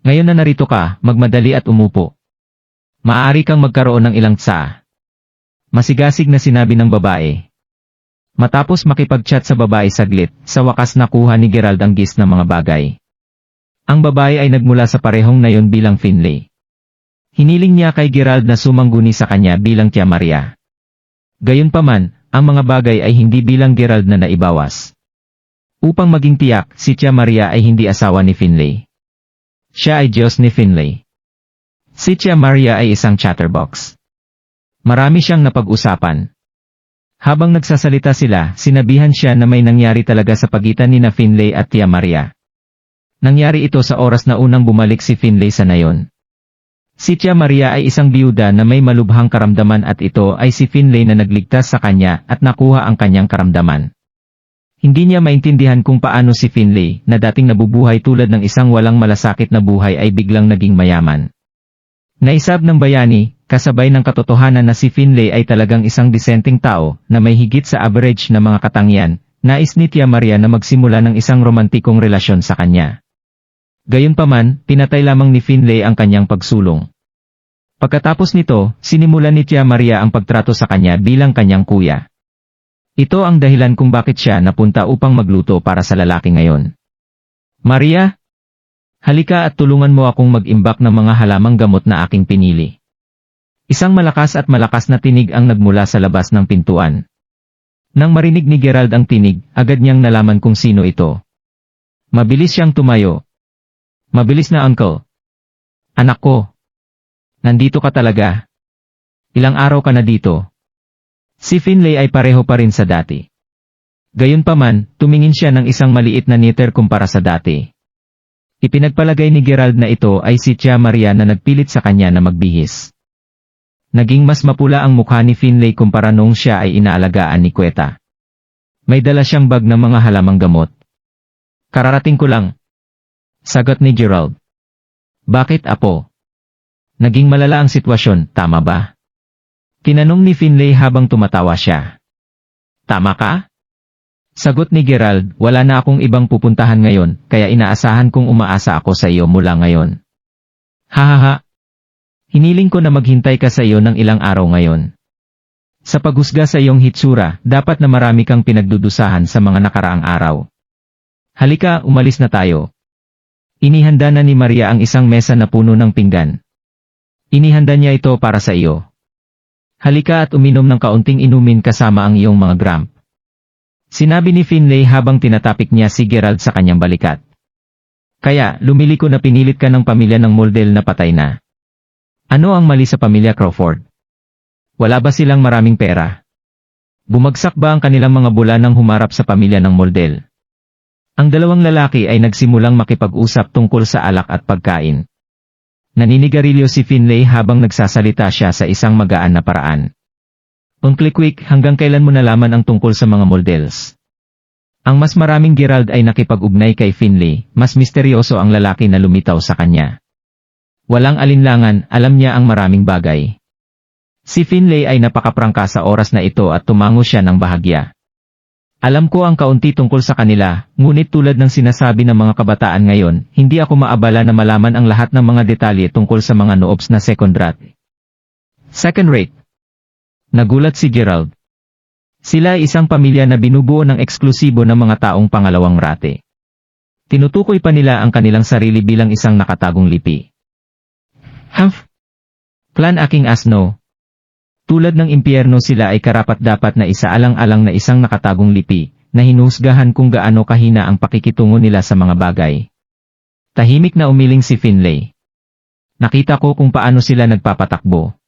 Ngayon na narito ka, magmadali at umupo. Maaari kang magkaroon ng ilang tsa. Masigasig na sinabi ng babae. Matapos makipag-chat sa babae saglit, sa wakas nakuha ni Gerald ang gist ng mga bagay. Ang babae ay nagmula sa parehong nayon bilang Finlay. Hiniling niya kay Gerald na sumangguni sa kanya bilang Tia Maria. Gayunpaman, ang mga bagay ay hindi bilang Gerald na naibawas. Upang maging tiyak, si Tia Maria ay hindi asawa ni Finlay. Siya ay Diyos ni Finlay. Si Tia Maria ay isang chatterbox. Marami siyang napag-usapan. Habang nagsasalita sila, sinabihan siya na may nangyari talaga sa pagitan ni Finlay at Tia Maria. Nangyari ito sa oras na unang bumalik si Finlay sa nayon. Si Tia Maria ay isang biyuda na may malubhang karamdaman at ito ay si Finlay na nagligtas sa kanya at nakuha ang kanyang karamdaman. Hindi niya maintindihan kung paano si Finlay, na dating nabubuhay tulad ng isang walang malasakit na buhay ay biglang naging mayaman. Naisab ng bayani, kasabay ng katotohanan na si Finlay ay talagang isang disenteng tao, na may higit sa average na mga katangian, nais ni Tia Maria na magsimula ng isang romantikong relasyon sa kanya. Gayunpaman, pinatay lamang ni Finlay ang kanyang pagsulong. Pagkatapos nito, sinimulan ni Tia Maria ang pagtrato sa kanya bilang kanyang kuya. Ito ang dahilan kung bakit siya napunta upang magluto para sa lalaki ngayon. Maria? Halika at tulungan mo akong mag-imbak ng mga halamang gamot na aking pinili. Isang malakas na tinig ang nagmula sa labas ng pintuan. Nang marinig ni Gerald ang tinig, agad niyang nalaman kung sino ito. Mabilis siyang tumayo. Mabilis na uncle. Anak ko. Nandito ka talaga. Ilang araw ka na dito. Si Finlay ay pareho pa rin sa dati. Gayunpaman, tumingin siya ng isang maliit na niter kumpara sa dati. Ipinagpalagay ni Gerald na ito ay si Tia Maria na nagpilit sa kanya na magbihis. Naging mas mapula ang mukha ni Finlay kumpara noong siya ay inaalagaan ni Queta. May dala siyang bag ng mga halamang gamot. Kararating ko lang. Sagot ni Gerald. Bakit, apo? Naging malala ang sitwasyon, tama ba? Tinanong ni Finlay habang tumatawa siya. Tama ka? Sagot ni Gerald, wala na akong ibang pupuntahan ngayon, kaya inaasahan kong umaasa ako sa iyo mula ngayon. Hahaha. Hiniling ko na maghintay ka sa iyo ng ilang araw ngayon. Sa paghusga sa iyong hitsura, dapat na marami kang pinagdudusahan sa mga nakaraang araw. Halika, umalis na tayo. Inihanda na ni Maria ang isang mesa na puno ng pinggan. Inihanda niya ito para sa iyo. Halika at uminom ng kaunting inumin kasama ang iyong mga gramp. Sinabi ni Finlay habang tinatapik niya si Gerald sa kanyang balikat. Kaya, lumili ko na pinilit ka ng pamilya ng Moldel na patay na. Ano ang mali sa pamilya Crawford? Wala ba silang maraming pera? Bumagsak ba ang kanilang mga bulan nang humarap sa pamilya ng Moldel? Ang dalawang lalaki ay nagsimulang makipag-usap tungkol sa alak at pagkain. Naninigarilyo si Finlay habang nagsasalita siya sa isang magaan na paraan. Uncle Quick, hanggang kailan mo nalaman ang tungkol sa mga Moldels? Ang mas maraming Gerald ay nakipag-ugnay kay Finlay, mas misteryoso ang lalaki na lumitaw sa kanya. Walang alinlangan, alam niya ang maraming bagay. Si Finlay ay napakaprangka sa oras na ito at tumango siya ng bahagya. Alam ko ang kaunti tungkol sa kanila, ngunit tulad ng sinasabi ng mga kabataan ngayon, hindi ako maabala na malaman ang lahat ng mga detalye tungkol sa mga noobs na second rate. Second rate. Nagulat si Gerald. Sila ay isang pamilya na binubuo ng eksklusibo ng mga taong pangalawang rate. Tinutukoy pa nila ang kanilang sarili bilang isang nakatagong lipi. Humph! Plan aking asno. Tulad ng impyerno sila ay karapat-dapat na isaalang-alang na isang nakatagong lipi, na hinusgahan kung gaano kahina ang pakikitungo nila sa mga bagay. Tahimik na umiling si Finlay. Nakita ko kung paano sila nagpapatakbo.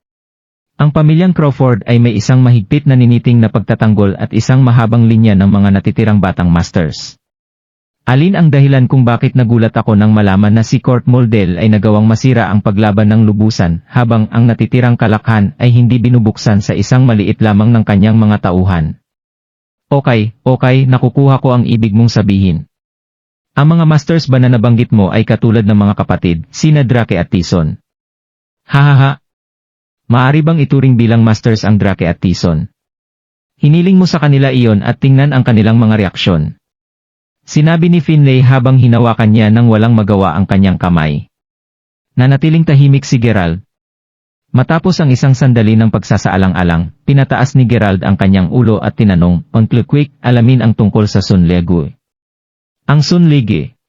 Ang pamilyang Crawford ay may isang mahigpit na niniting na pagtatanggol at isang mahabang linya ng mga natitirang batang masters. Alin ang dahilan kung bakit nagulat ako nang malaman na si Court Moldel ay nagawang masira ang paglaban ng lubusan habang ang natitirang kalakhan ay hindi binubuksan sa isang maliit lamang ng kanyang mga tauhan. Okay, nakukuha ko ang ibig mong sabihin. Ang mga masters ba na nabanggit mo ay katulad ng mga kapatid, sina Drake at Tyson? Hahaha. Maari bang ituring bilang masters ang Drake at Tyson? Hiniling mo sa kanila iyon at tingnan ang kanilang mga reaksyon. Sinabi ni Finlay habang hinawakan niya nang walang magawa ang kanyang kamay. Nanatiling tahimik si Gerald. Matapos ang isang sandali ng pagsasaalang-alang, pinataas ni Gerald ang kanyang ulo at tinanong, Uncle Quick, alamin ang tungkol sa Sunligue. Ang Sunligue?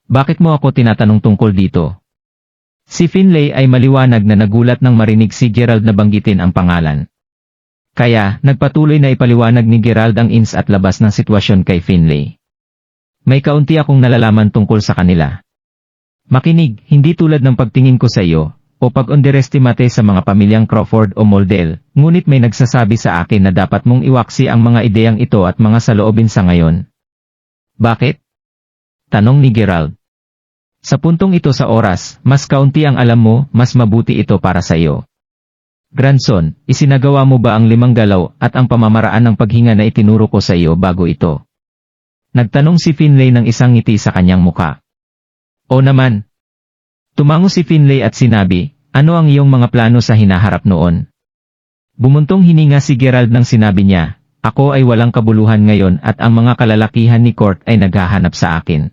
Bakit mo ako tinatanong tungkol dito? Si Finlay ay maliwanag na nagulat nang marinig si Gerald na banggitin ang pangalan. Kaya, nagpatuloy na ipaliwanag ni Gerald ang ins at labas ng sitwasyon kay Finlay. May kaunti akong nalalaman tungkol sa kanila. Makinig, hindi tulad ng pagtingin ko sa iyo, o pag-underestimate sa mga pamilyang Crawford o Moldel, ngunit may nagsasabi sa akin na dapat mong iwaksi ang mga ideyang ito at mga saloobin sa ngayon. Bakit? Tanong ni Gerald. Sa puntong ito sa oras, mas kaunti ang alam mo, mas mabuti ito para sa iyo. Grandson, isinagawa mo ba ang 5 galaw at ang pamamaraan ng paghinga na itinuro ko sa iyo bago ito? Nagtanong si Finlay ng isang ngiti sa kanyang muka. O naman. Tumango si Finlay at sinabi, ano ang iyong mga plano sa hinaharap noon? Bumuntong hininga si Gerald nang sinabi niya, ako ay walang kabuluhan ngayon at ang mga kalalakihan ni Court ay naghahanap sa akin.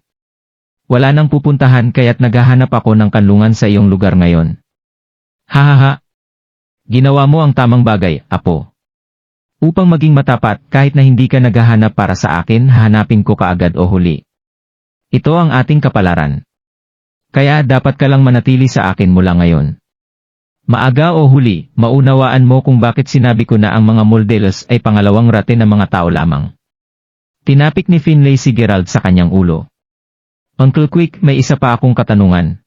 Wala nang pupuntahan kaya't naghahanap ako ng kanlungan sa iyong lugar ngayon. Hahaha. Ginawa mo ang tamang bagay, apo. Upang maging matapat, kahit na hindi ka naghahanap para sa akin, hahanapin ko kaagad o huli. Ito ang ating kapalaran. Kaya dapat ka lang manatili sa akin mula ngayon. Maaga o huli, maunawaan mo kung bakit sinabi ko na ang mga Moldelos ay pangalawang rate na mga tao lamang. Tinapik ni Finlay si Gerald sa kanyang ulo. Uncle Quick, may isa pa akong katanungan.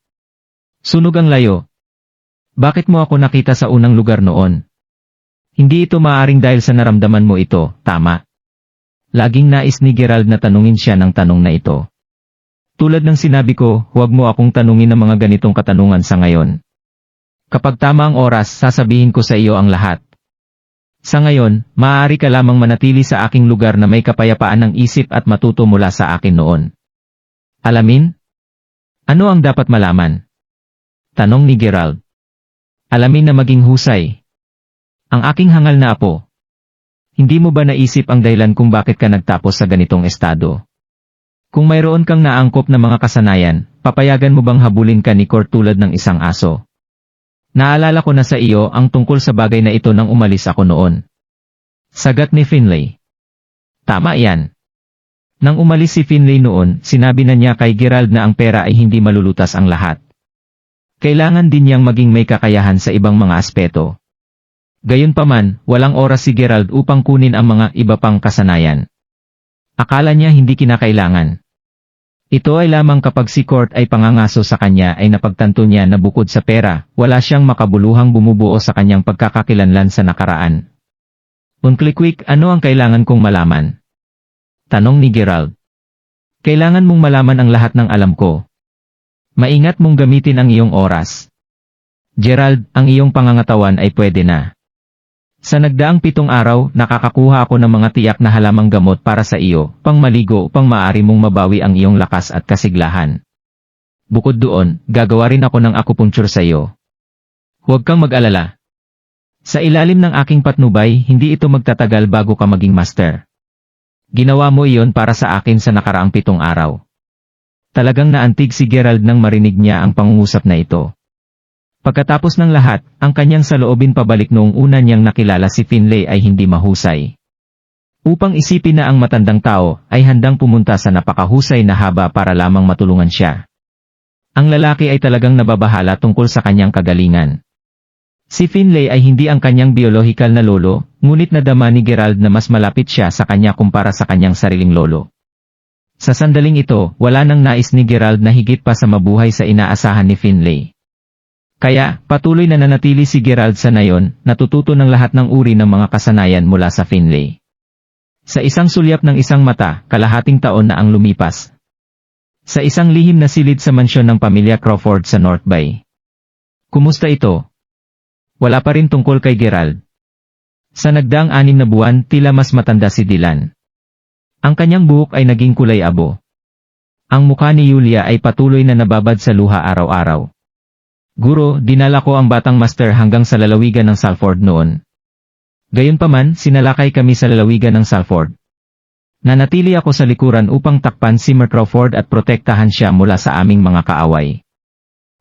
Sunog ang layo. Bakit mo ako nakita sa unang lugar noon? Hindi ito maaaring dahil sa naramdaman mo ito, tama? Laging nais ni Gerald na tanungin siya ng tanong na ito. Tulad ng sinabi ko, huwag mo akong tanungin ng mga ganitong katanungan sa ngayon. Kapag tama ang oras, sasabihin ko sa iyo ang lahat. Sa ngayon, maaari ka lamang manatili sa aking lugar na may kapayapaan ng isip at matuto mula sa akin noon. Alamin? Ano ang dapat malaman? Tanong ni Gerald. Alamin na maging husay. Ang aking hangal na apo. Hindi mo ba naisip ang dahilan kung bakit ka nagtapos sa ganitong estado? Kung mayroon kang naangkop na mga kasanayan, papayagan mo bang habulin ka ni Court tulad ng isang aso? Naalala ko na sa iyo ang tungkol sa bagay na ito nang umalis ako noon. Sagat ni Finlay. Tama yan. Nang umalis si Finlay noon, sinabi na niya kay Gerald na ang pera ay hindi malulutas ang lahat. Kailangan din niyang maging may kakayahan sa ibang mga aspeto. Gayunpaman, walang oras si Gerald upang kunin ang mga iba pang kasanayan. Akala niya hindi kinakailangan. Ito ay lamang kapag si Court ay pangangaso sa kanya ay napagtanto niya na bukod sa pera, wala siyang makabuluhang bumubuo sa kanyang pagkakakilanlan sa nakaraan. Unklikwik, ano ang kailangan kong malaman? Tanong ni Gerald. Kailangan mong malaman ang lahat ng alam ko. Maingat mong gamitin ang iyong oras. Gerald, ang iyong pangangatawan ay pwede na. Sa nagdaang 7 araw, nakakakuha ako ng mga tiyak na halamang gamot para sa iyo, pang maligo upang maaari mong mabawi ang iyong lakas at kasiglahan. Bukod doon, gagawa rin ako ng acupuncture sa iyo. Huwag kang mag-alala. Sa ilalim ng aking patnubay, hindi ito magtatagal bago ka maging master. Ginawa mo iyon para sa akin sa nakaraang 7 araw. Talagang naantig si Gerald nang marinig niya ang pangungusap na ito. Pagkatapos ng lahat, ang kanyang saloobin pabalik noong una niyang nakilala si Finlay ay hindi mahusay. Upang isipin na ang matandang tao ay handang pumunta sa napakahusay na haba para lamang matulungan siya. Ang lalaki ay talagang nababahala tungkol sa kanyang kagalingan. Si Finlay ay hindi ang kanyang biyolohikal na lolo, ngunit nadama ni Gerald na mas malapit siya sa kanya kumpara sa kanyang sariling lolo. Sa sandaling ito, wala nang nais ni Gerald na higit pa sa mabuhay sa inaasahan ni Finlay. Kaya, patuloy na nanatili si Gerald sa nayon, natututo ng lahat ng uri ng mga kasanayan mula sa Finlay. Sa isang sulyap ng isang mata, kalahating taon na ang lumipas. Sa isang lihim na silid sa mansyon ng pamilya Crawford sa North Bay. Kumusta ito? Wala pa rin tungkol kay Gerald. Sa nagdaang 6 na buwan, tila mas matanda si Dylan. Ang kanyang buhok ay naging kulay abo. Ang mukha ni Julia ay patuloy na nababad sa luha araw-araw. Guro, dinala ko ang batang master hanggang sa lalawigan ng Salford noon. Gayunpaman, sinalakay kami sa lalawigan ng Salford. Nanatili ako sa likuran upang takpan si Mer Crawford at protektahan siya mula sa aming mga kaaway.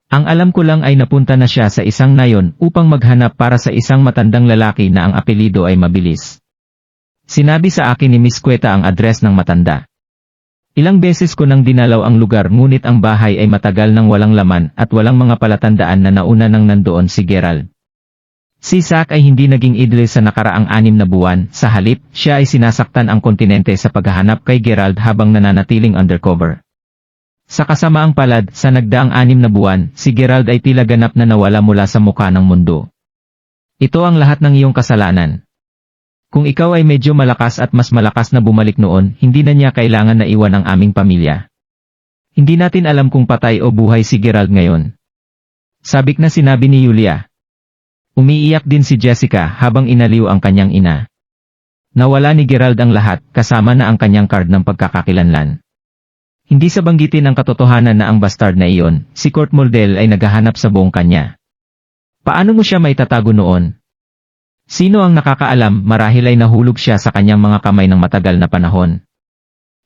Ang alam ko lang ay napunta na siya sa isang nayon upang maghanap para sa isang matandang lalaki na ang apelido ay Mabilis. Sinabi sa akin ni Miss Queta ang address ng matanda. Ilang beses ko nang dinalaw ang lugar ngunit ang bahay ay matagal nang walang laman at walang mga palatandaan na nauna nang nandoon si Gerald. Si Zack ay hindi naging idle sa nakaraang 6 na buwan, sa halip, siya ay sinasaktan ang kontinente sa paghahanap kay Gerald habang nananatiling undercover. Sa kasamaang palad, sa nagdaang 6 na buwan, si Gerald ay tila ganap na nawala mula sa mukha ng mundo. Ito ang lahat ng iyong kasalanan. Kung ikaw ay medyo malakas at mas malakas na bumalik noon, hindi na niya kailangan na iwan ang aming pamilya. Hindi natin alam kung patay o buhay si Gerald ngayon. Sabik na sinabi ni Julia. Umiiyak din si Jessica habang inaliw ang kanyang ina. Nawala ni Gerald ang lahat, kasama na ang kanyang card ng pagkakakilanlan. Hindi sa banggitin ang katotohanan na ang bastard na iyon, si Court Moldel ay naghahanap sa buong kanya. Paano mo siya maitatago noon? Sino ang nakakaalam, marahil ay nahulog siya sa kanyang mga kamay ng matagal na panahon.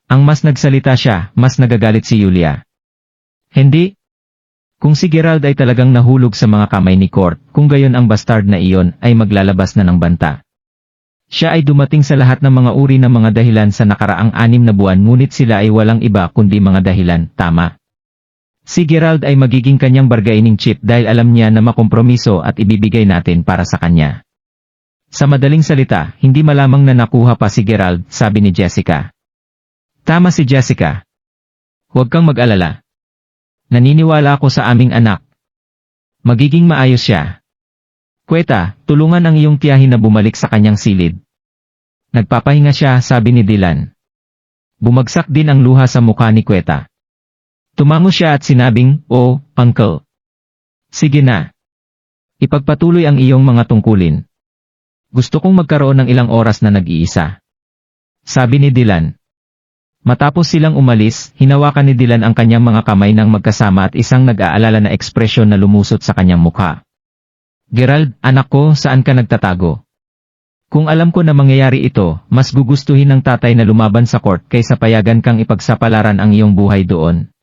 Ang mas nagsalita siya, mas nagagalit si Julia. Hindi. Kung si Gerald ay talagang nahulog sa mga kamay ni Court, kung gayon ang bastard na iyon ay maglalabas na ng banta. Siya ay dumating sa lahat ng mga uri ng mga dahilan sa nakaraang 6 na buwan ngunit sila ay walang iba kundi mga dahilan, tama. Si Gerald ay magiging kanyang bargaining chip dahil alam niya na makompromiso at ibibigay natin para sa kanya. Sa madaling salita, hindi malamang na nakuha pa si Gerald, sabi ni Jessica. Tama si Jessica. Huwag kang mag-alala. Naniniwala ako sa aming anak. Magiging maayos siya. Queta, tulungan ang iyong tiyahin na bumalik sa kanyang silid. Nagpapahinga siya, sabi ni Dylan. Bumagsak din ang luha sa mukha ni Queta. Tumango siya at sinabing, "Oh, uncle. Sige na. Ipagpatuloy ang iyong mga tungkulin. Gusto kong magkaroon ng ilang oras na nag-iisa. Sabi ni Dylan. Matapos silang umalis, hinawakan ni Dylan ang kanyang mga kamay ng magkasama at isang nag-aalala na ekspresyon na lumusot sa kanyang mukha. Gerald, anak ko, saan ka nagtatago? Kung alam ko na mangyayari ito, mas gugustuhin ng tatay na lumaban sa court kaysa payagan kang ipagsapalaran ang iyong buhay doon.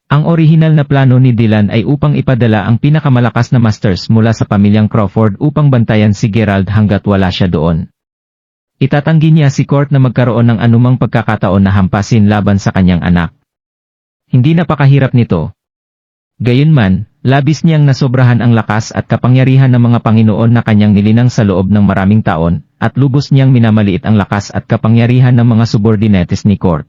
Ang orihinal na plano ni Dylan ay upang ipadala ang pinakamalakas na masters mula sa pamilyang Crawford upang bantayan si Gerald hanggat wala siya doon. Itatanggi niya si Court na magkaroon ng anumang pagkakataon na hampasin laban sa kanyang anak. Hindi napakahirap nito. Gayunman, labis niyang nasobrahan ang lakas at kapangyarihan ng mga Panginoon na kanyang nilinang sa loob ng maraming taon, at lubos niyang minamaliit ang lakas at kapangyarihan ng mga subordinates ni Court.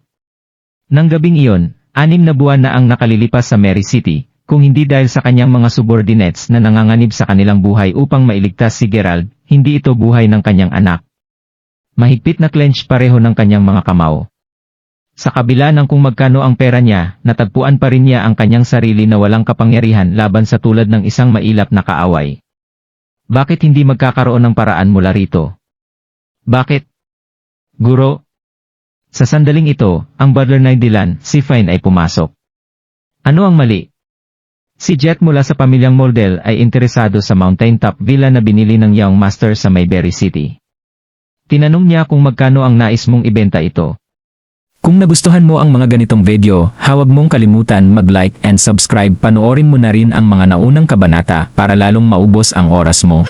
Nang gabing iyon, 6 na buwan na ang nakalilipas sa Mary City, kung hindi dahil sa kanyang mga subordinates na nanganganib sa kanilang buhay upang mailigtas si Gerald, hindi ito buhay ng kanyang anak. Mahigpit na clench pareho ng kanyang mga kamao. Sa kabila ng kung magkano ang pera niya, natagpuan pa rin niya ang kanyang sarili na walang kapangyarihan laban sa tulad ng isang mailap na kaaway. Bakit hindi magkakaroon ng paraan mula rito? Bakit? Guro? Sa sandaling ito, ang butler na Dylan, si Fine ay pumasok. Ano ang mali? Si Jet mula sa pamilyang Moldel ay interesado sa mountaintop villa na binili ng Young Master sa Mayberry City. Tinanong niya kung magkano ang nais mong ibenta ito. Kung nagustuhan mo ang mga ganitong video, huwag mong kalimutan mag-like and subscribe. Panoorin mo na rin ang mga naunang kabanata para lalong maubos ang oras mo.